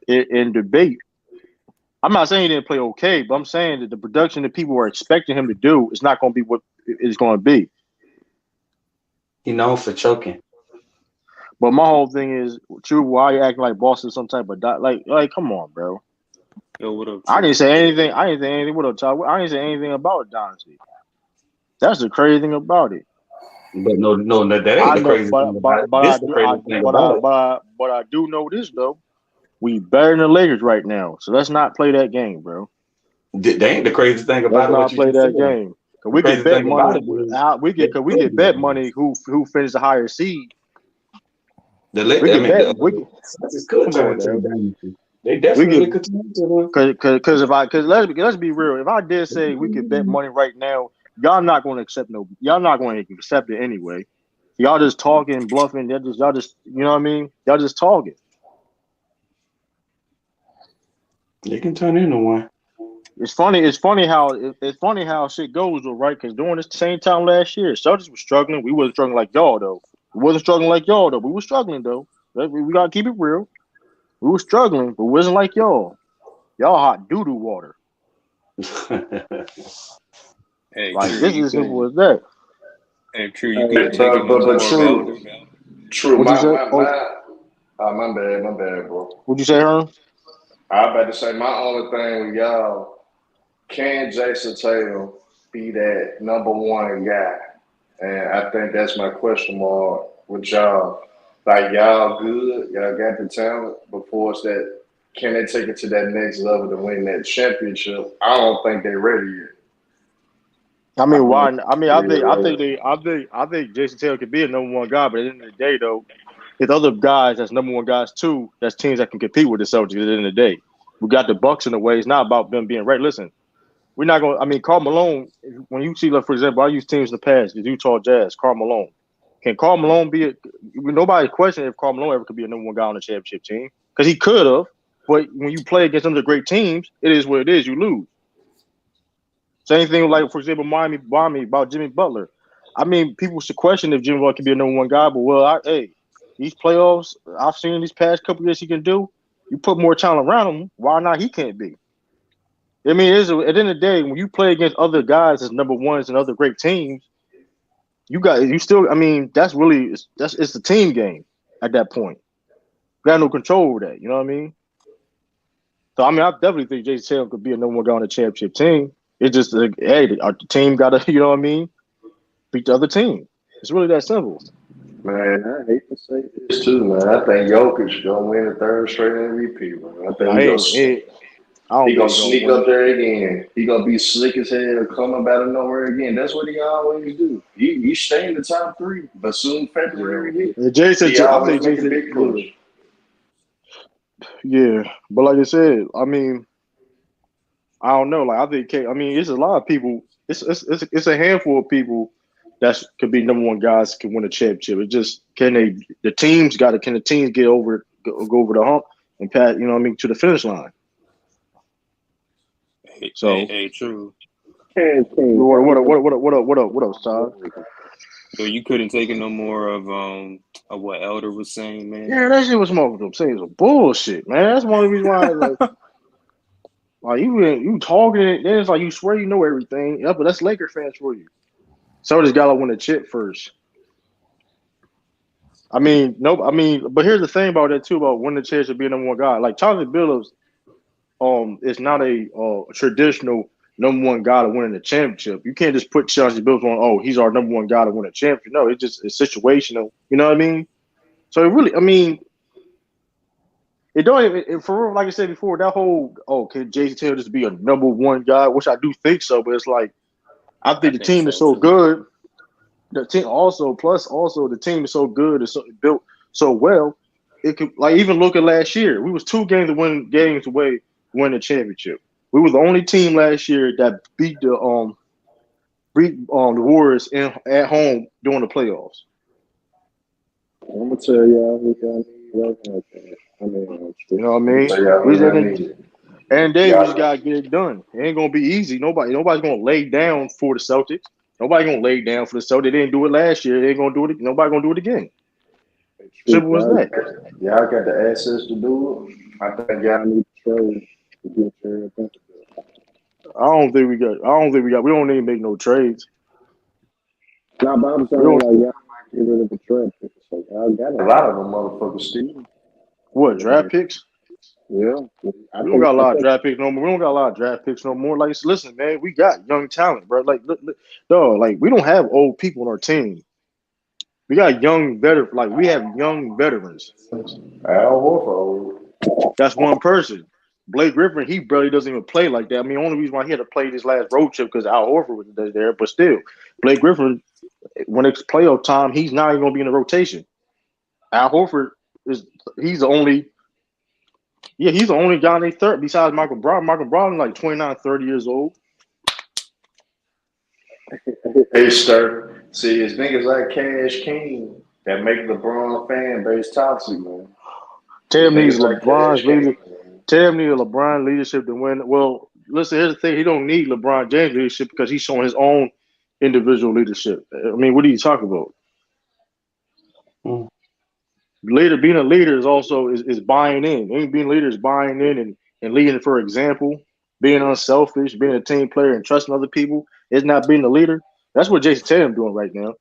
in debate. I'm not saying he didn't play okay, but I'm saying that the production that people are expecting him to do is not going to be what it's going to be. He known for choking. But my whole thing is, true. Why you acting like Boston some type of like? Come on, bro. Yo, what up? I didn't say anything. What up, Todd? I didn't say anything about Dynasty. That's the crazy thing about it. But no, that ain't the crazy thing about it. But I do know this though. We better than the Lakers right now, so let's not play that game, bro. They ain't the crazy thing about it. Let's not play that game. Cause we get bet money. We get bet money. Who finished the higher seed? The Lakers could turn to dynasty. They definitely could turn to Because let's be real. If I did say we could bet money right now, y'all not going to accept Y'all not going to accept it anyway. Y'all just talking, bluffing. Y'all just you know what I mean. Y'all just talking. You can turn into one. It's funny how shit goes though, right? Because during this same time last year, Celtics was struggling. We wasn't struggling like y'all though. We wasn't struggling like y'all though. We were struggling though. We gotta keep it real. We were struggling, but it wasn't like y'all. Y'all hot doo-doo water. Hey, like this is simple as that. Hey, true. You could take it more relevant. True. My bad, bro. What'd you say, Herm? I was about to say my only thing with y'all, can Jason Tatum be that number one guy? And I think that's my question mark with y'all. Like y'all good, y'all got the talent, but for us that can they take it to that next level to win that championship? I don't think they're ready yet. I mean, why? I mean, I think Jason Tatum could be a number one guy, but at the end of the day, though, there's other guys that's number one guys too. That's teams that can compete with the Celtics at the end of the day. We got the Bucks in the way. It's not about them being ready. Listen, we're not going. I mean, Karl Malone. When you see, like for example, I use teams in the past. The Utah Jazz. Karl Malone. Can Karl Malone be? Nobody question if Karl Malone ever could be a number one guy on the championship team because he could have. But when you play against some of the great teams, it is what it is. You lose. Same thing like, for example, Miami about Jimmy Butler. I mean, people should question if Jimmy Butler can be a number one guy, but these playoffs, I've seen these past couple years he can do. You put more talent around him, why not he can't be? I mean, at the end of the day, when you play against other guys as number ones and other great teams, that's really it's a team game at that point. You got no control over that, you know what I mean? So I mean, I definitely think Jason Tatum could be a number one guy on the championship team. It's just the team got to, you know what I mean, beat the other team. It's really that simple. Man, I hate to say this too, man. I think Jokic gonna win the third straight MVP, man. I think he gonna sneak up there again. He gonna be slick as hell, coming out of nowhere again. That's what he always do. He stay in the top three, but soon February hit. Jason, I think Jason big push. Yeah, but like I said, I mean, I don't know. Like I think, it's a lot of people. It's a handful of people that could be number one guys can win a championship. It just can the teams get over go over the hump and pass, you know what I mean, to the finish line. Hey, true. What up, Todd? So you couldn't take it no more of what Elder was saying, man. Yeah, that shit was smoking. I'm saying some bullshit, man. That's one of the reasons why, like you talking it, then it's like you swear you know everything. Yeah, but that's Laker fans for you. So just gotta win the chip first. I mean, no, I mean, but here's the thing about that too about winning the chance to be number one guy. Like Chauncey Billups, is not a traditional number one guy to win the championship. You can't just put Chauncey Billups on. Oh, he's our number one guy to win a championship. No, it's situational. You know what I mean? So it really, I mean, it don't even for real, like I said before. That whole can Jason Taylor just be a number one guy? Which I do think so, but it's like I think the think team is so so too. good. The team also the team is so good, it's so, built so well. It could like even look at last year. We was 2 games away to win the championship. We were the only team last year that beat the Warriors at home during the playoffs. I'm gonna tell y'all who y'all need right now. I mean, You know what I I'm gonna mean? tell y'all We who y'all just need. and we just Y'all, gotta get it done. It ain't gonna be easy. Nobody's gonna lay down for the Celtics. Nobody gonna lay down for the Celtics. They didn't do it last year. They ain't gonna do it. Nobody gonna do it again. Simple as that. y'all got the assets to do it. I think y'all need to trade to get your attention. I don't think we got. We don't need to make no trades. Nah, but I'm We saying don't. like y'all might get rid of the trade. So y'all got a lot of them motherfuckers still. What draft picks? Yeah, We don't got a lot of draft picks no more. We don't got a lot of draft picks no more. Like, listen, man, we got young talent, bro. Like, dog, like we don't have old people on our team. We got we have young veterans. Al Horford. That's one person. Blake Griffin, he barely doesn't even play like that. I mean, the only reason why he had to play this last road trip because Al Horford was there. But still, Blake Griffin, when it's playoff time, he's not even gonna be in the rotation. Al Horford he's the only guy they third besides Michael Brown. Michael Brown is like 29, 30 years old. Hey, Stir. See, it's niggas like Cash King that make LeBron fan base toxic, man. Tatum needs Niggas like Cash LeBron's leadership. King, man. Tatum needs LeBron leadership to win. Well, listen, here's the thing. He don't need LeBron James leadership because he's showing his own individual leadership. I mean, what are you talking about? Being a leader is also is buying in. Being a leader is buying in and leading for example, being unselfish, being a team player and trusting other people. It's not being a leader. That's what Jason Tatum doing right now.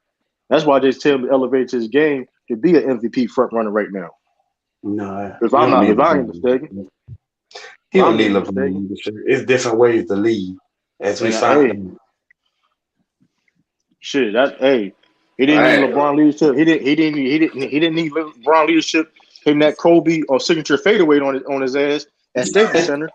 That's why Jason Tatum elevates his game to be an MVP front runner right now. No, If he I'm don't not, need if I ain't LeBron. mistaken, He if don't I'm need not LeBron mistaken. leadership. It's different ways to lead. As we And find hey, shit, he didn't need I ain't LeBron leadership. He didn't need LeBron leadership. Hitting that Kobe or signature fadeaway on his ass at Staples Center.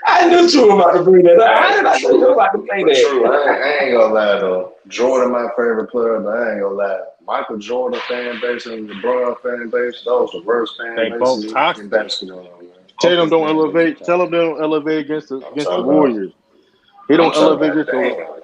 I knew you were about to bring that up. How did I know you were about to say But true, that? I ain't gonna lie though. Jordan my favorite player, but I ain't gonna lie. Michael Jordan fan base and LeBron fan base, those the worst fan They both bases in toxic. basketball, man. Tell Both them them don't fan bases elevate. Tell them they don't elevate against I'm the talking about Warriors. He I'm don't talking elevate about against the. damn.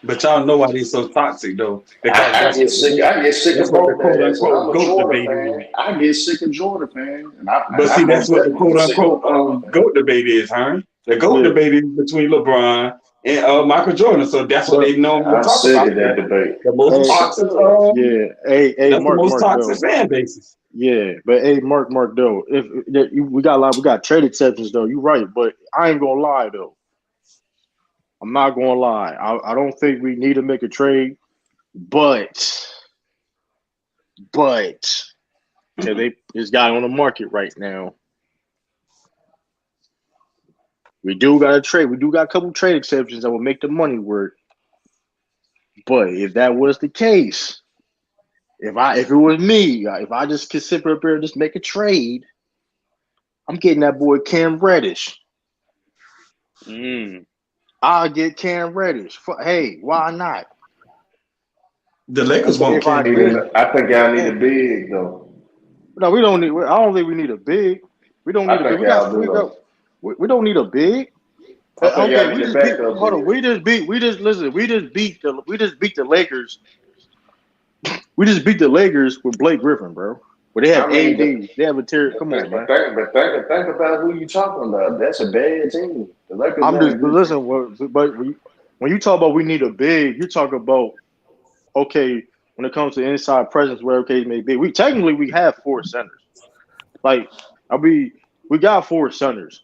But y'all know why they're so toxic though, because I get sick. I get sick that's of what the both quote ass, and I'm unquote a goat Jordan debate fan. is. I get sick of Jordan fan, and But see, I that's most what the definitely quote get sick of unquote LeBron fan. goat debate is, huh? The goat Yeah, debate is between LeBron and Michael Jordan. So that's what but they normally I'm talk sick about. of that debate. The I'm most hey, sick toxic of it. yeah, that's the most Mark toxic though. fan bases. Yeah, but Mark though. We got we got trade exceptions though. You're right, but I ain't gonna lie though. I'm not gonna lie. I don't think we need to make a trade, but they this guy on the market right now. We do got a trade. We do got a couple trade exceptions that will make the money work. But if that was the case, if it was me, if I just could sit up here and just make a trade, I'm getting that boy Cam Reddish. I'll get Cam Reddish. Hey, why not? The Lakers won't If I Cam did, Reddish. I think y'all need a big though. no, we don't need. I don't think we need a big. We don't I need a big. think y'all do We got. though. We don't need a big. I think Okay, y'all we need a just beat. backup Hold on, big. we just beat the Lakers. We just beat the Lakers with Blake Griffin, bro. Where they have I mean, AD, they have a tier. Come on, man. think about who you talking about. That's a bad team. The Lakers I'm not a just good team. listen. But when you talk about we need a big, you talk about okay. When it comes to inside presence, wherever case may be, we have 4 centers. Like we got 4 centers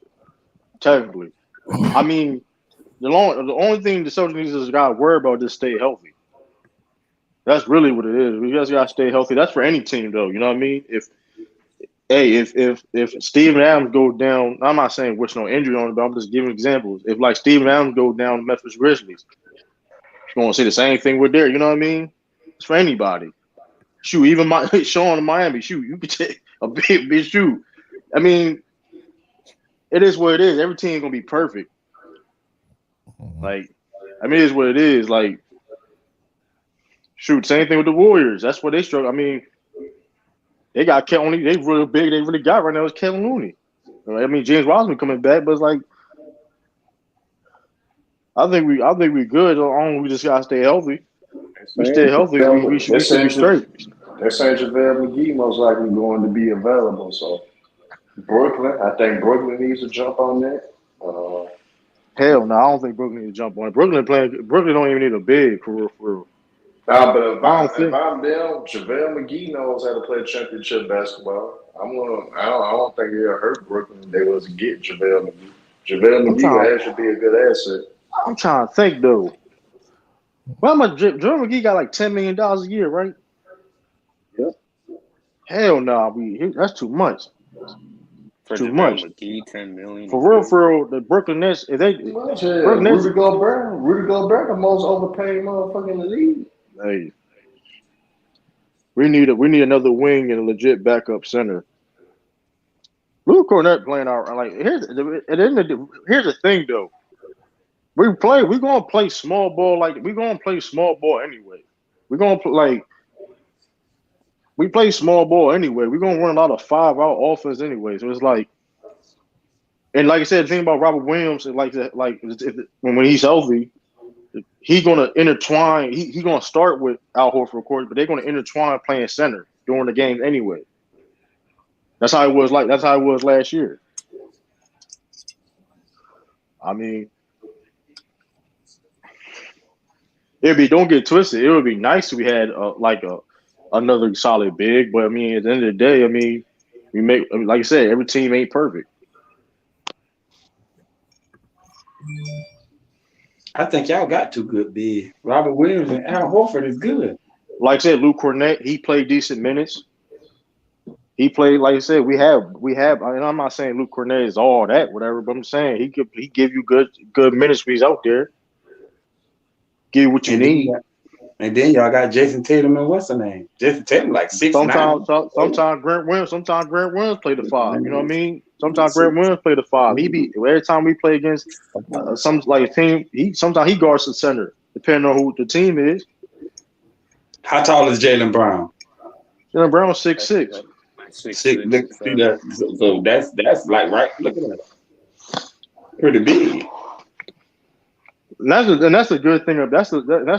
technically. I mean, the only thing the Celtics needs is got to worry about is stay healthy. That's really what it is. We just got to stay healthy. That's for any team, though. You know what I mean? If Steven Adams goes down, I'm not saying wish no injury on it, but I'm just giving examples. If like Steven Adams goes down, the Memphis Grizzlies, you're going to see the same thing with there. You know what I mean? It's for anybody. Shoot, even Sean in Miami. Shoot, you could take a big shoot. I mean, it is what it is. Every team gonna be perfect. Like, I mean, it is what it is. Like, shoot, same thing with the Warriors. That's what they struggle. I mean, they got only they really big. They really got right now is Kevin Looney. I mean, James Wiseman coming back, but it's like, I think we good. We just gotta stay healthy. We stay healthy. We should be straight. They're saying JaVale McGee most likely going to be available. So I think Brooklyn needs to jump on that. Hell no, I don't think Brooklyn needs to jump on it. Brooklyn don't even need a big for real. Nah, but if I'm them, JaVale McGee knows how to play championship basketball. I don't think it'll hurt Brooklyn if they was to get JaVale McGee. JaVale McGee should be a good asset. I'm trying to think though. Well, JaVale McGee got like $10 million a year, right? Yep. Hell no, that's too much. Too much. McGee, $10 million. For real, the Brooklyn Nets, if they Brooklyn Nets, Rudy Gobert, the most overpaid motherfucker in the league. Hey, we need another wing and a legit backup center. Luke Cornett playing out like here's the thing though. We're gonna play small ball anyway. We're gonna we play small ball anyway. We're gonna run a lot of 5-out offense anyway. So it's like, and like I said, the thing about Robert Williams is when he's healthy, he's gonna intertwine. He's gonna start with Al Horford, of course, but they're gonna intertwine playing center during the game anyway. That's how it was last year. I mean, don't get twisted. It would be nice if we had another solid big, but I mean, at the end of the day, I mean, like I said, every team ain't perfect. I think y'all got 2 good bigs. Robert Williams and Al Horford is good. Like I said, Luke Cornett, he played decent minutes. He played, like I said, we have. And I'm not saying Luke Cornett is all that, whatever, but I'm saying he give you good minutes when he's out there. Give you what you need. And then y'all got Jason Tatum and what's the name? Jason Tatum like 6'9". Sometimes Grant Williams play the 5. You know what I mean? Sometimes Grant Williams play the 5. Every time we play against some like a team, sometimes he guards the center, depending on who the team is. How tall is Jaylen Brown? Jaylen Brown 6'6". 6'6". So that's like right. Look at that. Pretty big. And that's a good thing. That's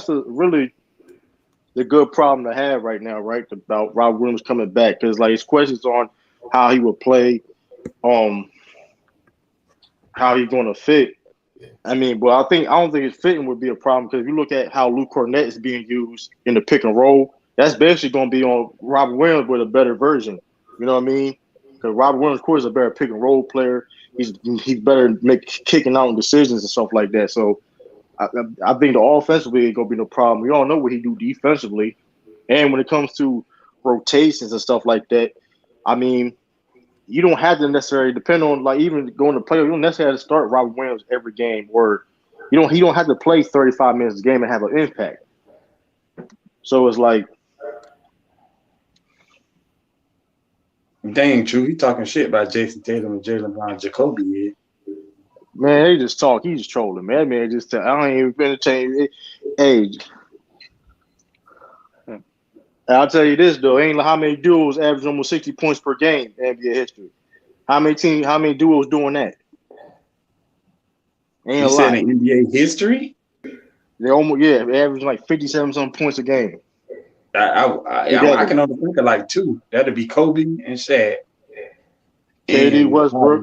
really the good problem to have right now, right? About Rob Williams coming back, because like his questions on how he would play, how he's going to fit. I mean, but I don't think his fitting would be a problem, because if you look at how Luke Cornett is being used in the pick and roll, that's basically going to be on Robert Williams with a better version. You know what I mean? Because Robert Williams, of course, is a better pick and roll player. He's better kicking out decisions and stuff like that. So I think the offensively ain't gonna be no problem. We all know what he do defensively, and when it comes to rotations and stuff like that, I mean, you don't have to necessarily depend on like even going to play. You don't necessarily have to start Robert Williams every game, or he don't have to play 35 minutes a game and have an impact. So it's like, that ain't true. He talking shit about Jason Tatum and Jaylen Brown, Jacoby here. Man, they just talk. He's just trolling, man. Man, just I don't even entertain it. Hey, I'll tell you this though, ain't like how many duos average almost 60 points per game in NBA history. How many duos doing that? Ain't you said in NBA history? They average like 57 some points a game. I can only think of like 2. That'd be Kobe and Shaq. KD Westbrook.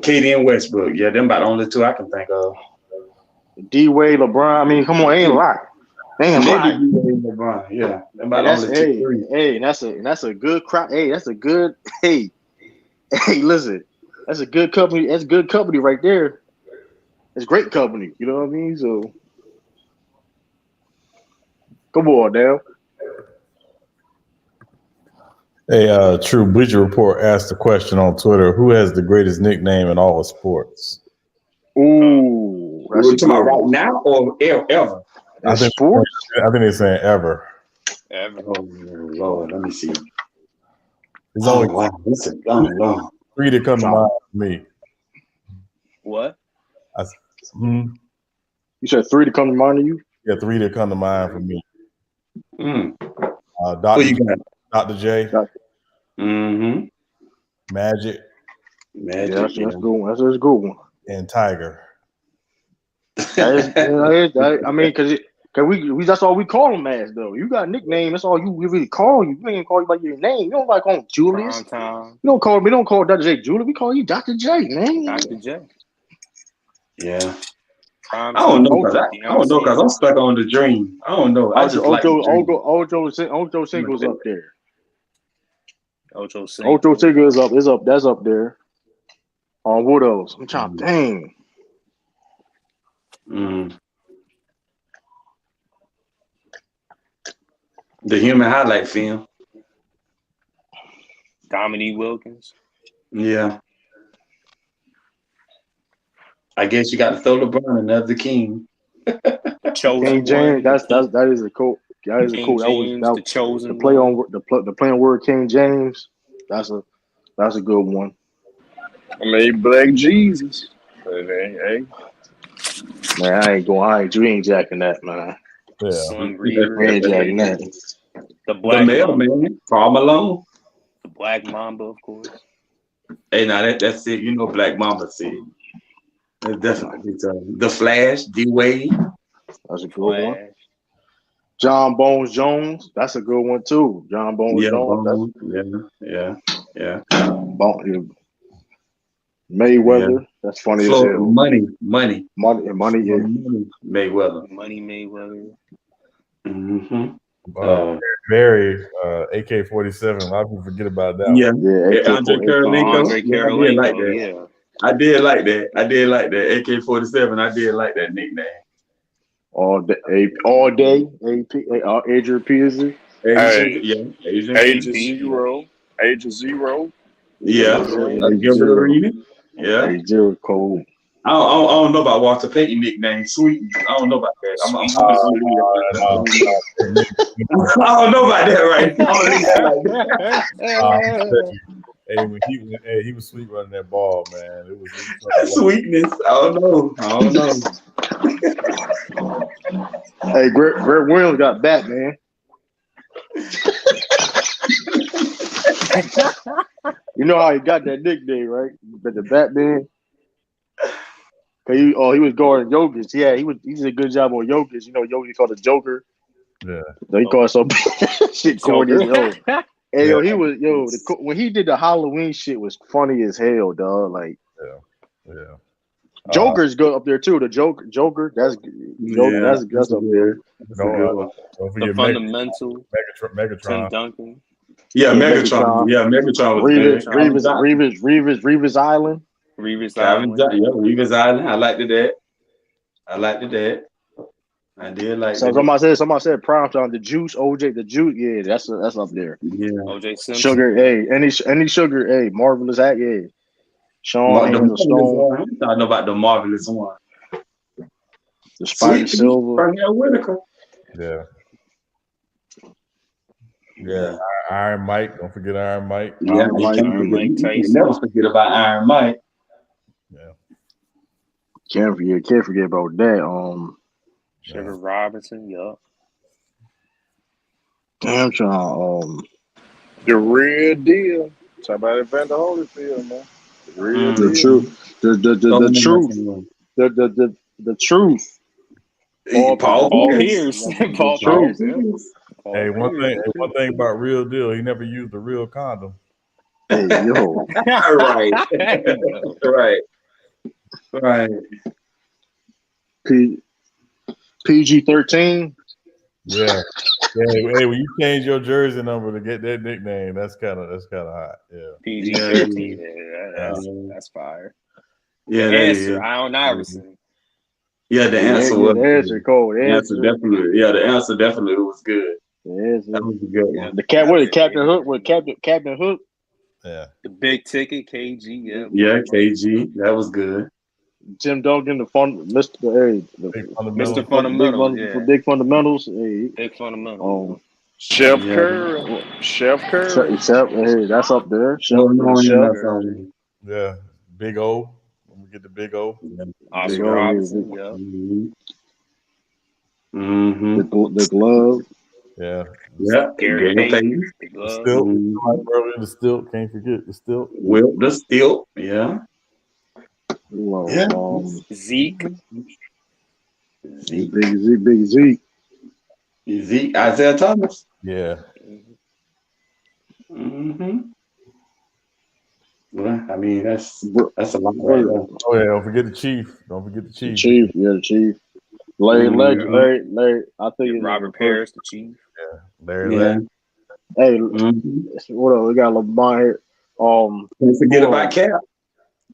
KD and Westbrook. Yeah, them about the only 2 I can think of. D-Wade, LeBron. I mean, come on, ain't a lot. Ain't a lot. Maybe D-Wade, LeBron. Yeah, about That's only 2-3. and that's a good crowd. Hey, that's a good hey, listen, that's a good company. That's good company right there. It's great company. You know what I mean? So come on now. Hey, True Bleacher Report asked the question on Twitter: who has the greatest nickname in all of sports? Ooh, that's We're a talking about good right one. now or ever? In sports? I think they're saying ever. Ever. Oh Lord, let me see. There's only Wow, this is long. 3 that come to mind for me. What? You said 3 to come to mind to you? Yeah, 3 that come to mind for me. Who Dr. you got? Dr. J, Mm-hmm. Magic, Magic. Yeah, that's a good one. That's a good one. and Tiger. I mean, cause we that's all we call him as though. You got a nickname. That's all we really call you. We ain't call you by your name. You don't like call him Julius. Prime time. We don't call Dr. J Julius. We call you Dr. J, man. Dr. J. Yeah. Prime I don't know time. because I'm stuck on the dream. I don't know. I just like the dream. Ocho Cinco's up there. Ocho Cinco. Ocho Cinco is up. That's up there. What else? I'm trying. Dang. The human highlight film. Dominique Wilkins. Yeah. I guess you got to throw LeBron another king. Chosen King James. one. That is a cool. That is a King cool. James, That the chosen the play one. on the play on word King James. That's a good one. I mean, Black Jesus. But hey. Man, you ain't jacking that, man. Yeah. Slim Reader. We ain't jacking that. The The Black Mamba. mailman, Paul Malone. The Black Mamba, of course. Hey, now that's it. You know, Black Mamba said. That's definitely the Flash, D-Wade. That's a good one. John Bones Jones. That's a good one too. John Bones Jones. Yeah. Mayweather. Yeah. That's funny as hell. Money. Money. Yeah. Mayweather. Money Mayweather. Mm-hmm. Barry, AK-47. A lot of people forget about that. Yeah. Yeah. Andre Karoleko. Andre Karoleko. Yeah. I did like that. AK-47. I did like that nickname. All day. Adrian Peterson. Age of Zero. Yeah. Gilbert Arena. Yeah. Age Zero Cole. I don't know about Walter Payton nickname, Sweet. I don't know about that. I'm just gonna leave it like that. I don't know about that, right? He was sweet running that ball, man. It was sweetness. I don't know. Hey, Greg Williams got back, man. You know how he got that nickname, right? The Batman. He was guarding Jokic. Yeah, he did a good job on Jokic. You know, Jokic called the Joker. Yeah. So he called some shit corny as hell. Hey, Yeah. When he did the Halloween shit was funny as hell, dog. Like, yeah. Joker's good up there too. The Joker, that's up there. Don't forget the fundamental. Megatron. Tim Duncan. Yeah, Megatron. Yeah, Megatron was Reeves Island. Reeves Island. Yeah, Reeves Island. I liked that. I did like that. Somebody said prime time. The Juice, OJ, the Juice. Yeah, that's up there. Yeah. OJ Simpson. Sugar, any Sugar, Marvelous Act, yeah. Sean Hayes, Stone. I know about the Marvelous One. The Spider Silver. Yeah. Yeah. Iron Mike. Don't forget Iron Mike. Yeah, Iron Mike Tyson. Never forget about Iron Mike. Yeah. Can't forget about that. Sugar Robinson, yup. Damn, trying The real deal. Talk about Evander Holyfield, man. The real deal. The truth. The truth. Paul Pierce. Paul Pierce. Pierce. Hey, one thing about Real Deal, he never used a real condom. Hey, yo. Right. PG-13. Yeah. Hey, when you change your jersey number to get that nickname, that's kind of hot. Yeah. PG-13. That's fire. Yeah, The that answer, is. Allen Iverson. Yeah, the answer was. The answer, Cole. The The answer definitely. Yeah, the answer definitely was good. The answer. That was a good one. The cat with Captain Hook with Captain Hook. Yeah. The big ticket, KG. Yeah. Yeah, KG. That was good. Tim Duncan, the fun, Mr. Big fundamental. Mr. Fundamental. Big fundamentals. Hey, Big fundamental. Chef Yeah. Curry. Chef Curry. Chef, hey, that's up there. Chef, Well known in Chef. that song. Yeah. Big O. When we get the Big O. Oscar Big O, Robertson. yeah. Mm-hmm. The glove. Yeah. Yeah. Gary Payton. The The glove. stilt. Earlier, the stilt. Can't forget the stilt. Will the stilt. Yeah. Well, Yeah. Zeke. Big Zeke. Zeke. Isaiah Thomas. Yeah. Mm-hmm. Well, I mean, that's a lot right there. Oh yeah. Don't forget the Chief. The Chief. Yeah, the Chief. Larry. I think it's Robert Parrish, the Chief. Yeah. Larry. Yeah. Hey, Mm-hmm. what else? We got LeBron here. Don't forget about Cap.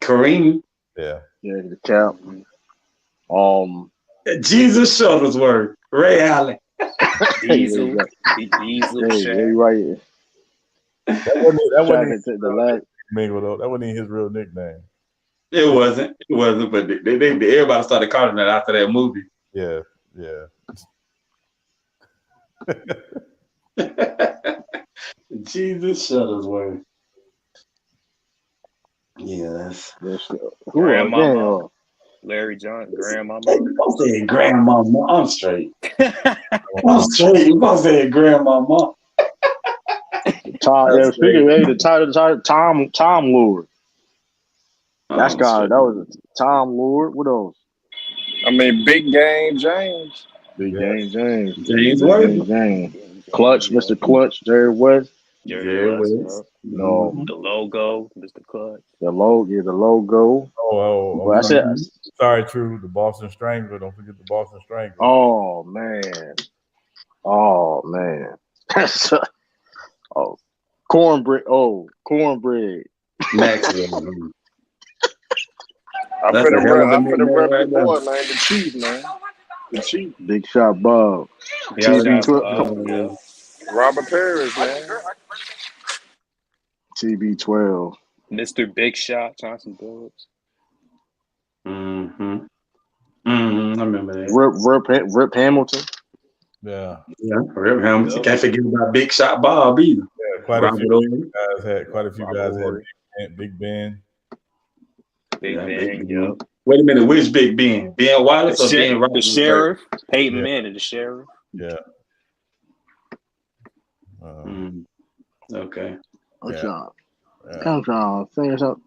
Kareem. Yeah. Yeah, the Cap. Jesus Shuttlesworth. Ray Allen. Diesel. Yeah, Shaq. right. That wasn't the last. That wasn't even his real nickname. It wasn't, but they everybody started calling that after that movie. Yeah. Jesus Shuttlesworth. Yeah, Grandmama. Larry Johnson. Grandmama. You both said grandmama. I'm straight. You both said grandmama. Tom, yeah, speaking of the Tom Lord. That's God. That was Tom Lord. What else? I mean, Big Game James. Big Game James. James Worthy. James. Clutch, Mr. Clutch, Jerry West. Jerry West. No. The logo, Mr. Clutch. The logo. Oh, Well, I said, sorry, True. The Boston Strangler. Don't forget the Boston Strangler. Oh man. Cornbread. Cornbread. Maxwell. I'm That's finna a hell of a run nickname the right boy named the Chief, man. The Chief. Big Shot Bob. TB12. Robert Parrish, man. TB12. Mr. Big Shot, Chauncey Billups. Mm-hmm. I remember that. Rip Hamilton. Yeah. Yeah, Rip Hamilton. You can't forget about Big Shot Bob either. Yeah, quite a few guys had Big Ben. Big Ben, yep. Wait a minute, which Big Ben? Ben Wallace or Ben Roethlisberger? The Sheriff. Peyton Manning, the Sheriff. Yeah. Okay. I'm trying to finish up.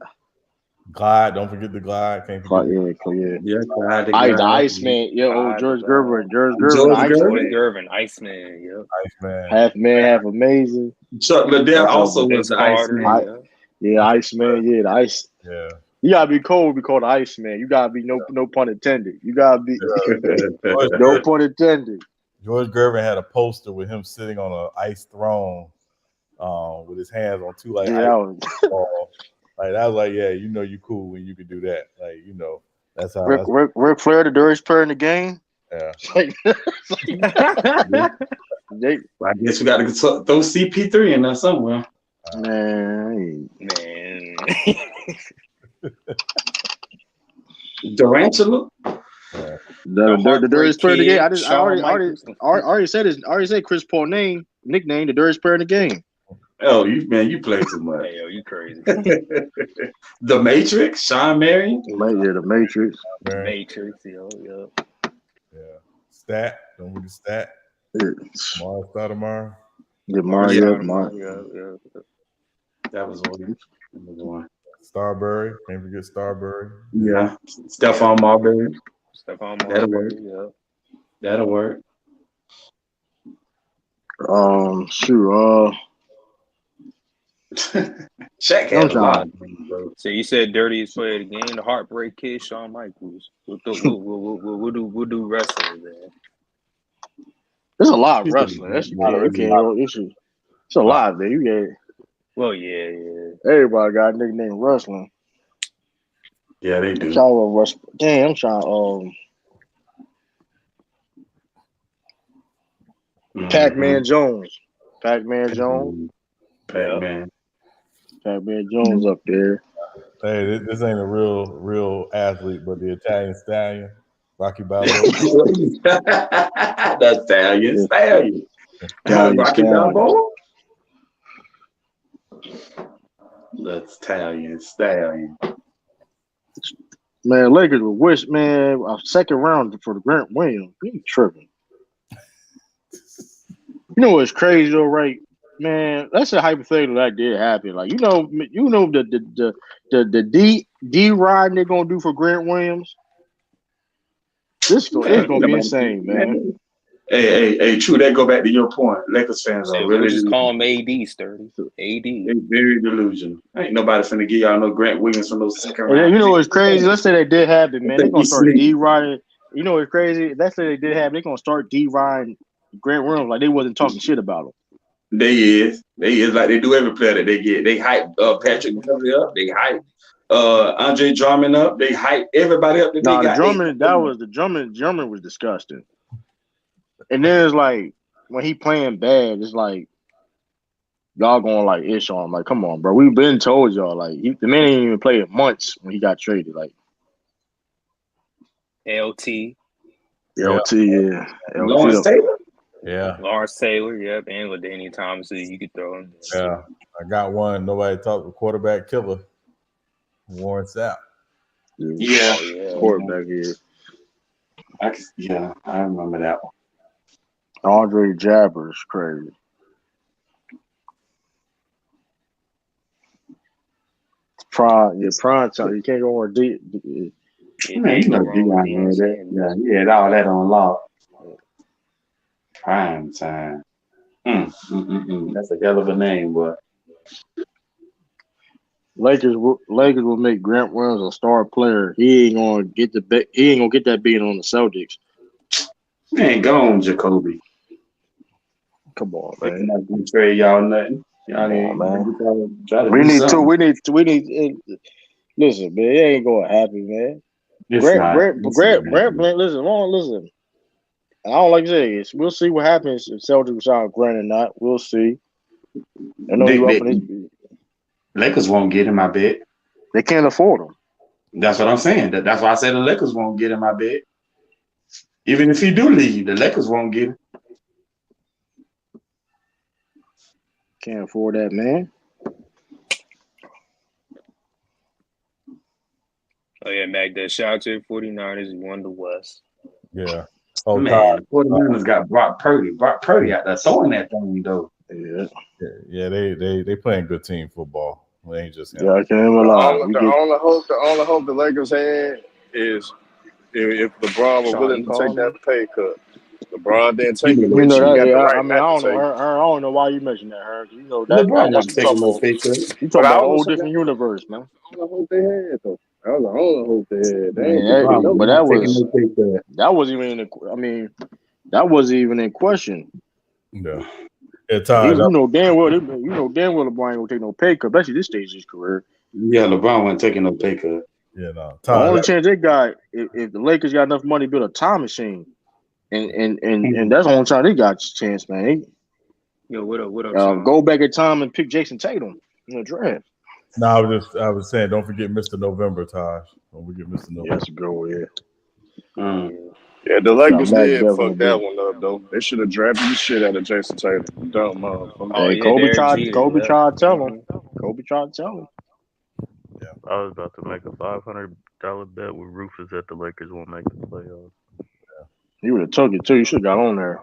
Glide, don't forget the Glide. Can't forget. Yeah, Glide. The Iceman. Yeah, George Gervin. Iceman. Yep. Iceman. Half man, half amazing. Chuck Liddell also was the Iceman. Iceman. Yeah, the Ice. Yeah. You gotta be cold to be called the Iceman. You gotta be no pun intended. You gotta be no pun intended. George Gervin had a poster with him sitting on an ice throne, with his hands on two ice balls. Like I was like, yeah, you cool when you could do that. Like, that's how Ric Flair, the dirtiest player in the game. Yeah. I guess we got to throw CP3 in there somewhere. Man. Durantula. The dirtiest player in the game. I already said Chris Paul nickname the dirtiest player in the game. Oh, you play too much. Hey, yo, you crazy. The Matrix, Sean Marion. Yeah, the Matrix. Matrix, yo. Yeah. Stat. Don't forget Stat. Mars Stoudemire. Yeah, Mario. That was one. Starbury. Can't forget Starbury. Yeah. Stephon Marbury. That'll work. Shaq had a lot. So you said dirtiest player of the game, the Heartbreak Kid, Shawn Michaels. We'll do wrestling then. There's a lot of wrestling. That's you can't go. It's a lot there. You get. Well, yeah. Everybody got a nigga named wrestling. Yeah, they do. Damn, I'm trying. Pac-Man Jones. Pac-Man Jones up there. Hey, this ain't a real athlete, but the Italian Stallion, Rocky Balboa. The Stallion. Rocky Balboa. The Stallion. Man, Lakers would wish, man, a second round for the Grant Williams. He tripping. You know what's crazy though, right? Man, that's a hypothetical that did happen. Like you know the D ride they're gonna do for Grant Williams. It's gonna be insane, man. Hey, true. That go back to your point. Lakers fans are really just call him AD, Sturdy. AD. They very delusional. Ain't nobody finna give y'all no Grant Williams from those second round. You know what's crazy? Let's say that did happen, man. They're gonna start D riding. You know what's crazy? Let's say they did happen. They're gonna start D riding Grant Williams like they wasn't talking shit about him. They is like they do every player that they get. They hype Patrick Beverly up. They hype Andre Drummond up. They hype everybody up. The Drummond was disgusting. And then it's like when he playing bad, it's like y'all going like ish on him. Like, come on, bro. We've been told y'all like the man ain't even played months when he got traded. Like LT, yeah. Lawrence Taylor. Yeah. Lawrence Taylor, yep, and LaDainian Thomas, you could throw in there. Yeah. I got one. Nobody talked with quarterback killer. Warren Sapp. Yeah. Quarterback here. I remember that one. Andre Jabber's crazy. Prime time. You can't go on deep. Man, you know Dion had that. Yeah, he had all that on lock. Prime time. That's a hell of a name, boy. Lakers will make Grant Williams a star player. He ain't gonna get that being on the Celtics. Man, go on, Jacoby. Come on, They're man. not gonna trade y'all nothing. Y'all ain't, man. We need. Listen, man, it ain't gonna happen, man. Grant, listen. I don't like to say it. We'll see what happens if Celtics sign Grant or not. We'll see. I know Lakers won't get him, I bet. They can't afford him. That's what I'm saying. That's why I said the Lakers won't get him, I bet. Even if he do leave, the Lakers won't get him. Can't afford that, man. Oh, yeah, Magda. Shout out to the 49ers. He won the West. Yeah. Oh, man. The 49ers got Brock Purdy. Brock Purdy out there throwing that thing, though. Yeah, they playing good team football. They ain't just I can't even lie. The only hope the Lakers had is if LeBron was willing to take that pay cut. LeBron didn't take it. You know that. I don't know. I don't know why you mentioned that, Herc. You know that. LeBron wasn't taking no pay cut. You talking about a whole different universe, man. I hope they had though. That was the only hope they had. That wasn't even in question. Yeah. You know damn well LeBron ain't gonna take no pay cut, especially this stage of his career. Yeah, LeBron wasn't taking no pay cut. Yeah, no. The only chance they got if the Lakers got enough money to build a time machine, and that's the only time they got a chance, man. Yo, what up? Go back in time and pick Jason Tatum in the draft. No, I was saying, don't forget Mr. November, Taj. Don't forget Mr. November. That's a good one, Yeah, the Lakers did fuck that one up though. They should have drafted the shit out of Jason Tatum. Dumb motherfucker. Kobe tried to tell him. Yeah, I was about to make a $500 bet with Rufus that the Lakers won't make the playoffs. Yeah. You would have took it too. You should have got on there.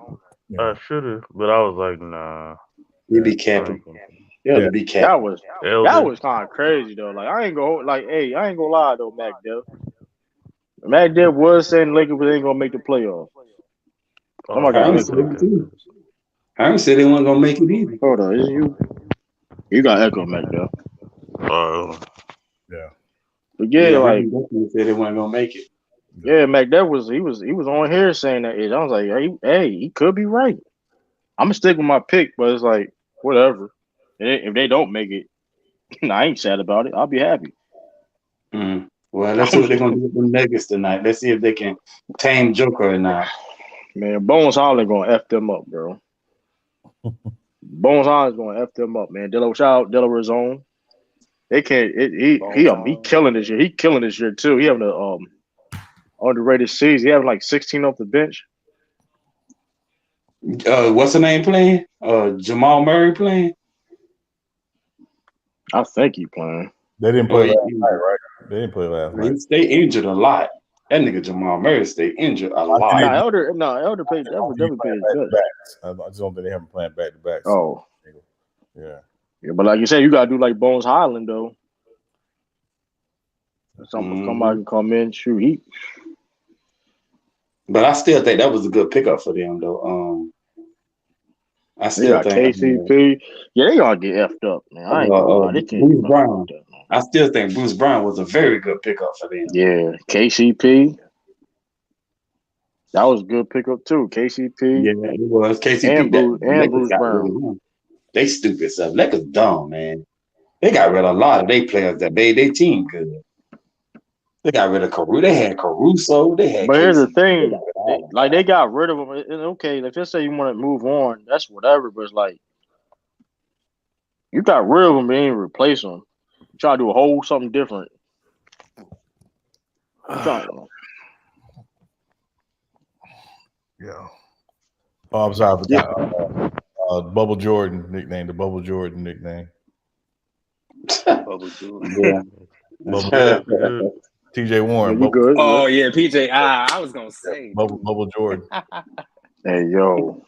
I should have, but I was like, nah. You be capping. Yeah, be capping. That was kind of crazy though. Like I ain't gonna lie though, Mac Dev. Mac Dev was saying the Lakers ain't gonna make the playoffs. Oh my God! I said they weren't gonna make it either. Hold on, is you? You got echo, Mac Dev. Yeah. But yeah, like they said they weren't gonna make it. Yeah, Mac, he was on here saying that. I was like, hey, he could be right. I'm gonna stick with my pick, but it's like whatever. If they don't make it, I ain't sad about it. I'll be happy. Well, let's see what they're gonna do with the Nuggets tonight. Let's see if they can tame Joker or not. Man, Bones Holland gonna f them up, bro. Bones Holland's gonna f them up, man. Shout out Delaware's own. They can't. He killing this year. He killing this year too. He having a underrated season. He having like 16 off the bench. What's the name playing? Jamal Murray playing? I think he playing. They didn't play last night, right? They didn't play last night. He stay injured a lot. That nigga Jamal Murray stay injured a lot. Elder played definitely played his best. I just don't think they haven't playing back to back. Oh, yeah. But like you said, you gotta do like Bones Highland though. Somebody can come in, shoot. But I still think that was a good pickup for them though. I still think KCP. Yeah, they gonna get effed up, man. I ain't gonna lie. They can't Bruce Brown. Like that, man. I still think Bruce Brown was a very good pickup for them. Yeah, KCP. That was a good pickup too. KCP. Yeah, it was KCP and Bruce Brown. They stupid stuff. Lakers dumb, man. They got rid of a lot of their players that made their team good. They got rid of Caruso. They had Caruso. They had. But here's the thing, they got rid of them. Okay, like just say you want to move on, that's whatever. But it's like you got rid of them, and ain't replace them. You try to do a whole something different. Yeah. Oh, I'm sorry. Bubble Jordan nickname. The Bubble Jordan nickname. Bubble Jordan. Yeah. Bubble TJ Warren. You good? Oh yeah, PJ. I was gonna say Bubble Jordan. Hey yo.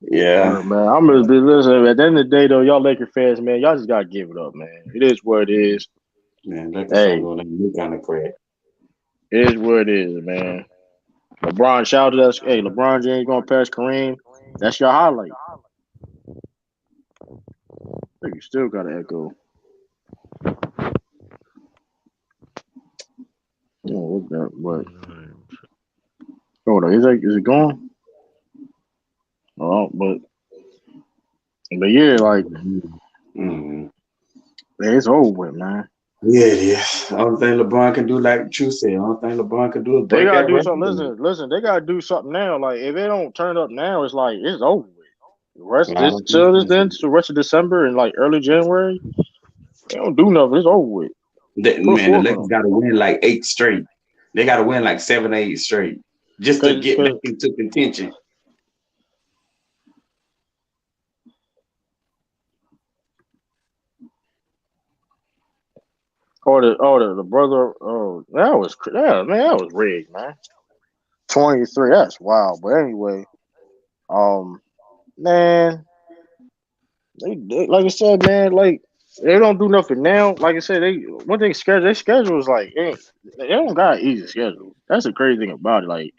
Yeah, man. I'm gonna be listening. At the end of the day, though, y'all Laker fans, man, y'all just gotta give it up, man. It is what it is. Man, hey, kind of crack. It is what it is, man. LeBron shouted us. Hey, LeBron James gonna pass Kareem. That's your highlight. You still got to echo. Oh, what's that? What? Hold on. Is it gone? Oh, but yeah, like, man, it's over with, man. Yeah, it is. The only thing LeBron can do, like True said, the only thing LeBron can do is they gotta do something. Listen, they gotta do something now. Like, if they don't turn up now, it's like it's over with. The rest the rest of December and like early January, they don't do nothing. It's over with. The Lakers got to win like 8 straight. They got to win like 7 or 8 straight just to get back into contention. The brother. Oh, that was rigged, man. 23. That's wild. But anyway, man, they like I said, man, like they don't do nothing now. Like I said, their schedule is like they don't got an easy schedule. That's the crazy thing about it. Like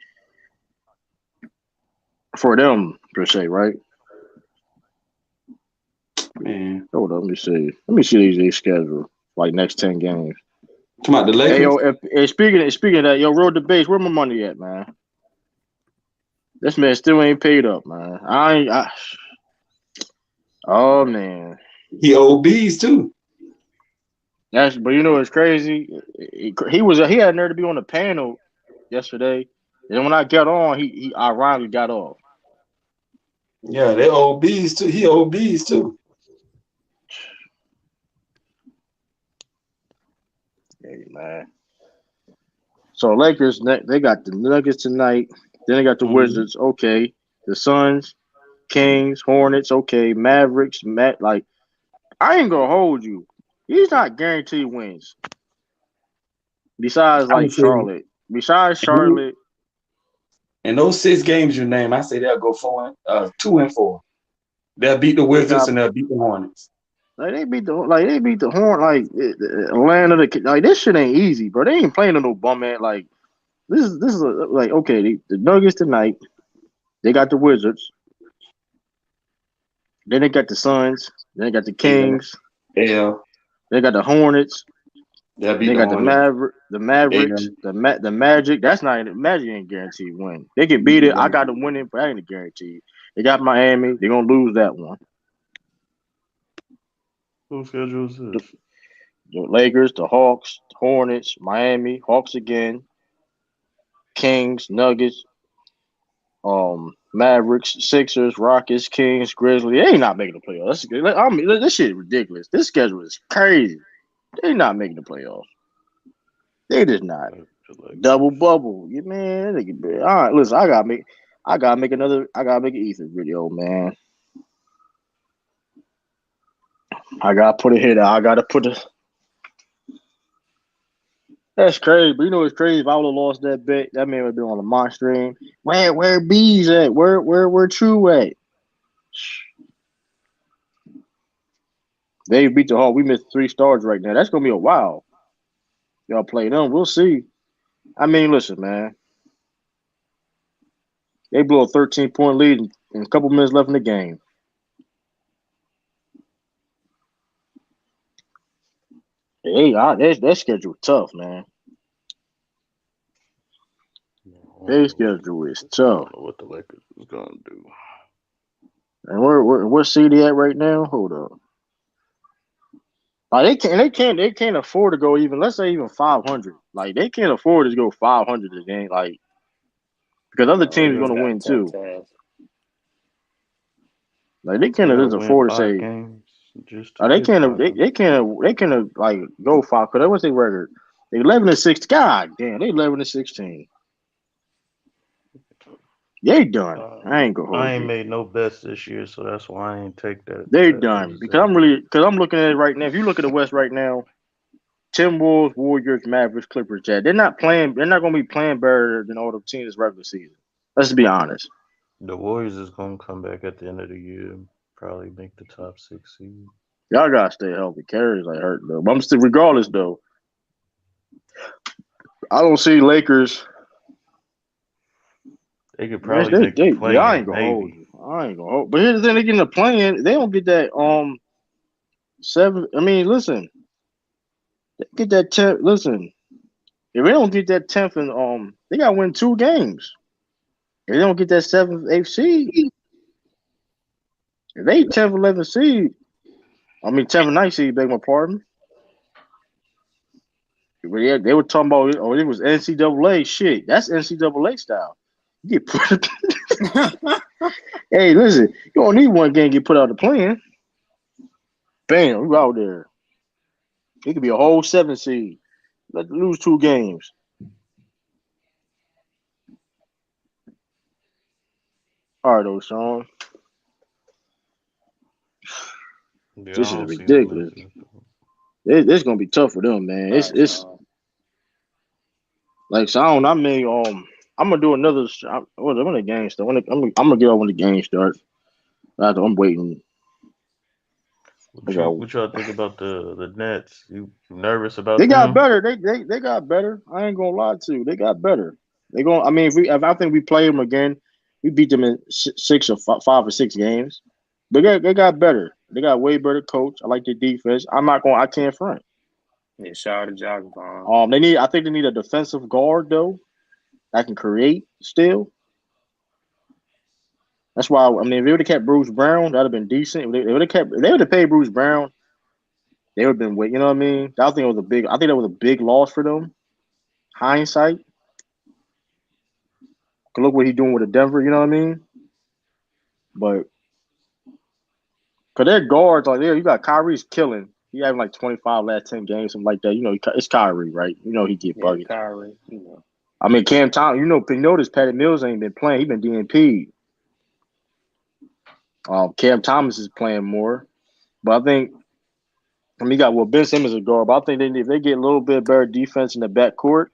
for them per se, right? Man, hold on, let me see these schedule. Like next 10 games. Come out the Lakers. Hey, yo, speaking of that, yo, road debates, where my money at, man? This man still ain't paid up, man. Oh man, he OBs too. But you know what's crazy? He had nerve to be on the panel yesterday, and when I got on, he ironically got off. Yeah, they OBs too. He OBs too. Hey man. So Lakers, they got the Nuggets tonight. Then they got the Wizards. Okay, the Suns, Kings, Hornets. Okay, Mavericks. Like I ain't gonna hold you. He's not guaranteed wins. Besides Charlotte. In those 6 games you name, I say they'll go 2-4. They'll beat the Wizards and they'll beat the Hornets. Like they beat the Horn Atlanta. Like this shit ain't easy, bro. They ain't playing no bum man. Like this is like okay. The Nuggets tonight. They got the Wizards. Then they got the Suns. Then they got the Kings. Yeah. They got the Hornets. They'll beat They the got the Hornets. Mavericks, the Magic. That's not even Magic ain't guaranteed win. They can beat it. I got them winning, but that ain't guaranteed. They got Miami. They're gonna lose that one. Whose schedule is The, this? the Lakers, the Hawks, Hornets, Miami, Hawks again, Kings, Nuggets, Mavericks, Sixers, Rockets, Kings, Grizzlies. They ain't not making the playoffs. I mean, this shit is ridiculous. This schedule is crazy. They not making the playoffs. They just not. Double bubble. You man, all right, listen, I gotta make an Ether video, man. I gotta put it here. I gotta put it. That's crazy, but you know what's crazy? If I would have lost that bet, that man would be on the mock stream. Where B's at? Where True at? They beat the Hawks. We missed 3 stars right now. That's gonna be a while. Y'all play them. We'll see. I mean, listen, man. They blew a 13-point lead and a couple minutes left in the game. Hey, that schedule tough, man. Their schedule is I tough. don't know what the Lakers is gonna do. And what seed they at right now? Hold up. Like they can't afford to go even. Let's say even 500. Like they can't afford to go 500 a game. Like because other teams are Lakers gonna got win tough too. task. Like they They can't gotta just win afford to 5 say. games just to They get can't. 500. They can't like go 5. Cause what's their record? They 11-6. God damn, they 11-16. They done. I ain't gonna I hold ain't you. made no bets this year, so that's why I ain't take that. They That done because Zay. I'm looking at it right now. If you look at the West right now, Timberwolves, Warriors, Mavericks, Clippers, Jazz. They're not playing. They're not going to be playing better than all the teams this regular season. Let's be honest. The Warriors is gonna come back at the end of the year, and probably make the top 6 seed. Y'all gotta stay healthy. Carries like hurt though. But I'm still, regardless though, I don't see Lakers. They could Man, probably make the play I ain't in, gonna hold maybe. you. I ain't gonna hold. But here's the thing: they get in the playing. They don't get that 7. I mean, listen, they get that 10. Listen, if they don't get that 10th and they gotta win 2 games. If they don't get that 7th, 8th seed, if they 10th, 11th seed, I mean 10th and 9th seed, beg my pardon. But yeah, they were talking about it was NCAA shit. That's NCAA style. You get put. Hey, listen, you don't need one game to get put out of the plan. Bam, you out there. It could be a whole 7 seed. Let lose 2 games. All right, though, Sean. Yeah, This I is don't see the ridiculous. Lakers. It's gonna be tough for them, man. It's like so. I mean, I'm gonna do another. When the game start, I'm gonna get out when the game starts. I'm waiting. What y'all think about the Nets? You nervous about They got them? better. They got better. I ain't gonna lie to you. They got better. They going. I mean, if I think we play them again, we beat them in 5 or 6 games. They got better. They got way better coach. I like their defense. I can't front. Yeah, shout out to Jogger Bomb. I think they need a defensive guard though that can create still. That's why I mean, if they would have kept Bruce Brown, that'd have been decent. If they would have paid Bruce Brown, they would have been. You know what I mean? I think that was a big loss for them. Hindsight. Look what he's doing with the Denver. You know what I mean? But because their guards like there, you got Kyrie's killing. He having like 25 last 10 games, something like that. You know, it's Kyrie, right? You know he get Yeah, bugged. Kyrie. You know. I mean, Cam Thomas. You notice Patty Mills ain't been playing. He been DNP. Cam Thomas is playing more, but you got Ben Simmons a guard. But I think if they get a little bit better defense in the backcourt,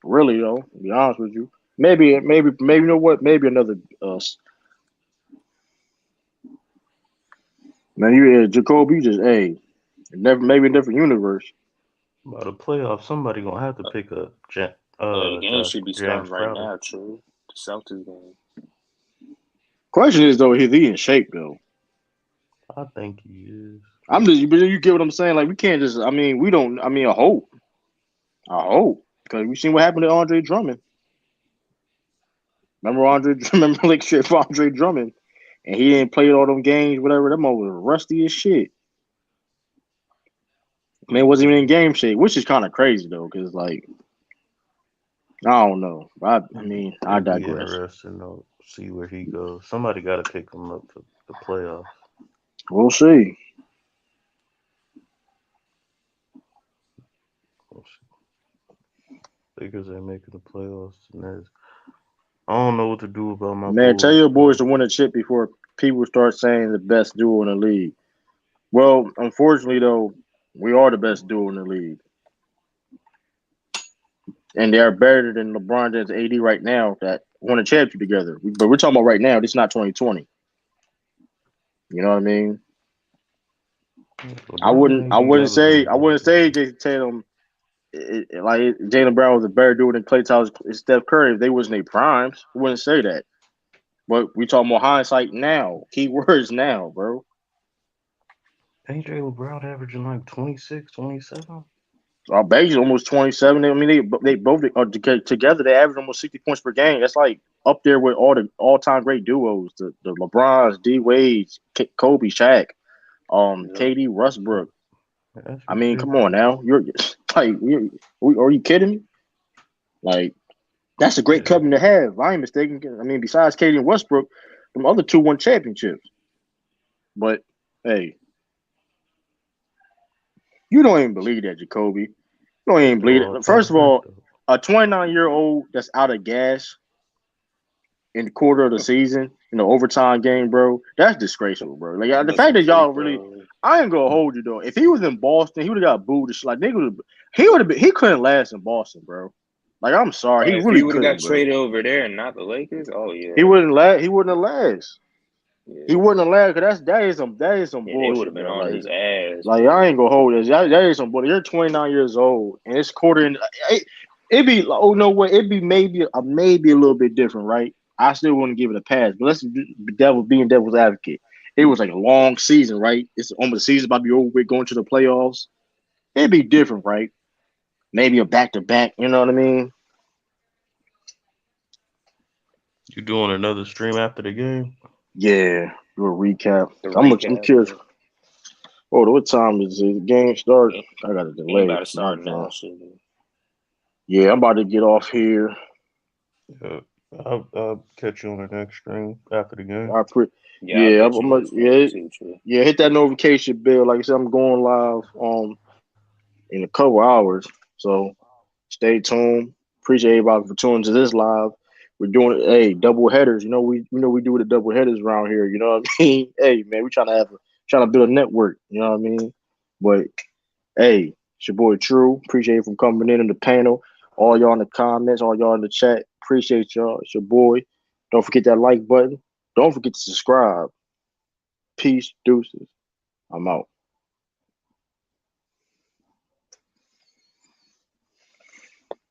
really though, to be honest with you, maybe you know what? Maybe another man. Jacoby. You just never maybe a different universe. By the playoffs, somebody gonna have to pick up The game should be James starting right Crowder. now, true. The Celtics game. Question is though, is he in shape though? I think he is. I'm just, but you get what I'm saying? Like we can't just. I mean, we don't. I mean, I hope, because we seen what happened to Andre Drummond. Remember Andre? Remember like shit for Andre Drummond, and he didn't play all them games. Whatever, that man was rusty as shit. Man wasn't even in game shape, which is kind of crazy though, because like I don't know. I mean, I It'd be digress. interesting to see where he goes. Somebody got to pick him up for the playoffs. We'll see. We'll see. Lakers ain't making the playoffs, and I don't know what to do about my Man, tell Bulls. your boys to win a chip before people start saying the best duo in the league. Well, unfortunately though, we are the best duo in the league. And they are better than LeBron James and AD right now that won a championship together. But we're talking about right now. This is not 2020. You know what I mean? I LeBron wouldn't. and I AD wouldn't never say. been I wouldn't good. say Jason Tatum. Like Jaylen Brown was a better dude than Klay Thompson and Steph Curry if they wasn't their primes. I wouldn't say that. But we talking about hindsight now. Key words now, bro. Ain't Jaylen Brown averaging like 26, 27? Our base is almost 27. I mean, they both are together. They average almost 60 points per game. That's like up there with all the all time great duos. The LeBrons, D Wade's, Kobe, Shaq, KD, Westbrook. That's I mean, come on ridiculous. now. You're like, are you kidding me? Like, that's a great Yeah. company to have. If I ain't mistaken. I mean, besides KD and Westbrook, them other two won championships. But hey, you don't even believe that, Jacoby. You don't even believe Well, it. I First of bet all, though. a 29-year-old that's out of gas in the quarter of the season, overtime game, bro, that's disgraceful, bro. Like the That's fact some that free y'all really, throws. I ain't gonna hold you though. If he was in Boston, he would have got booed. Like nigga, he would have been. He couldn't last in Boston, bro. Like I'm sorry, he If he really would have got couldn't, bro. traded over there and not the Lakers, oh He yeah, wouldn't last. He wouldn't have last. He yeah, wouldn't have last because that is some yeah, they would have bullshit, been bro. on his ass, Like I bro. ain't gonna hold this. That is some bullshit. You're 29 years old and it's quarter in. It'd be oh no way. It'd be maybe a little bit different, right? I still wouldn't give it a pass, but let's be being devil's advocate. It was like a long season, right? It's almost the season about to be over with, going to the playoffs. It'd be different, right? Maybe a back to back. You know what I mean? You doing another stream after the game? Yeah. Do a recap. The I'm recap, curious. yeah. Oh, what time is it? The game start? I got a Ain't delay. about to My start now, fault. shit. Yeah, I'm about to get off here. Yeah. I'll catch you on the next stream after the game. Yeah, I'll Yeah, catch you next stream too, true. yeah. Hit that notification bell. Like I said, I'm going live in a couple hours. So stay tuned. Appreciate everybody for tuning to this live. We're doing double headers. We do the double headers around here. You know what I mean? Hey man, we trying to build a network. You know what I mean? But hey, it's your boy True. Appreciate you from coming in the panel. All y'all in the comments, all y'all in the chat. Appreciate y'all. It's your boy. Don't forget that like button. Don't forget to subscribe. Peace, deuces. I'm out.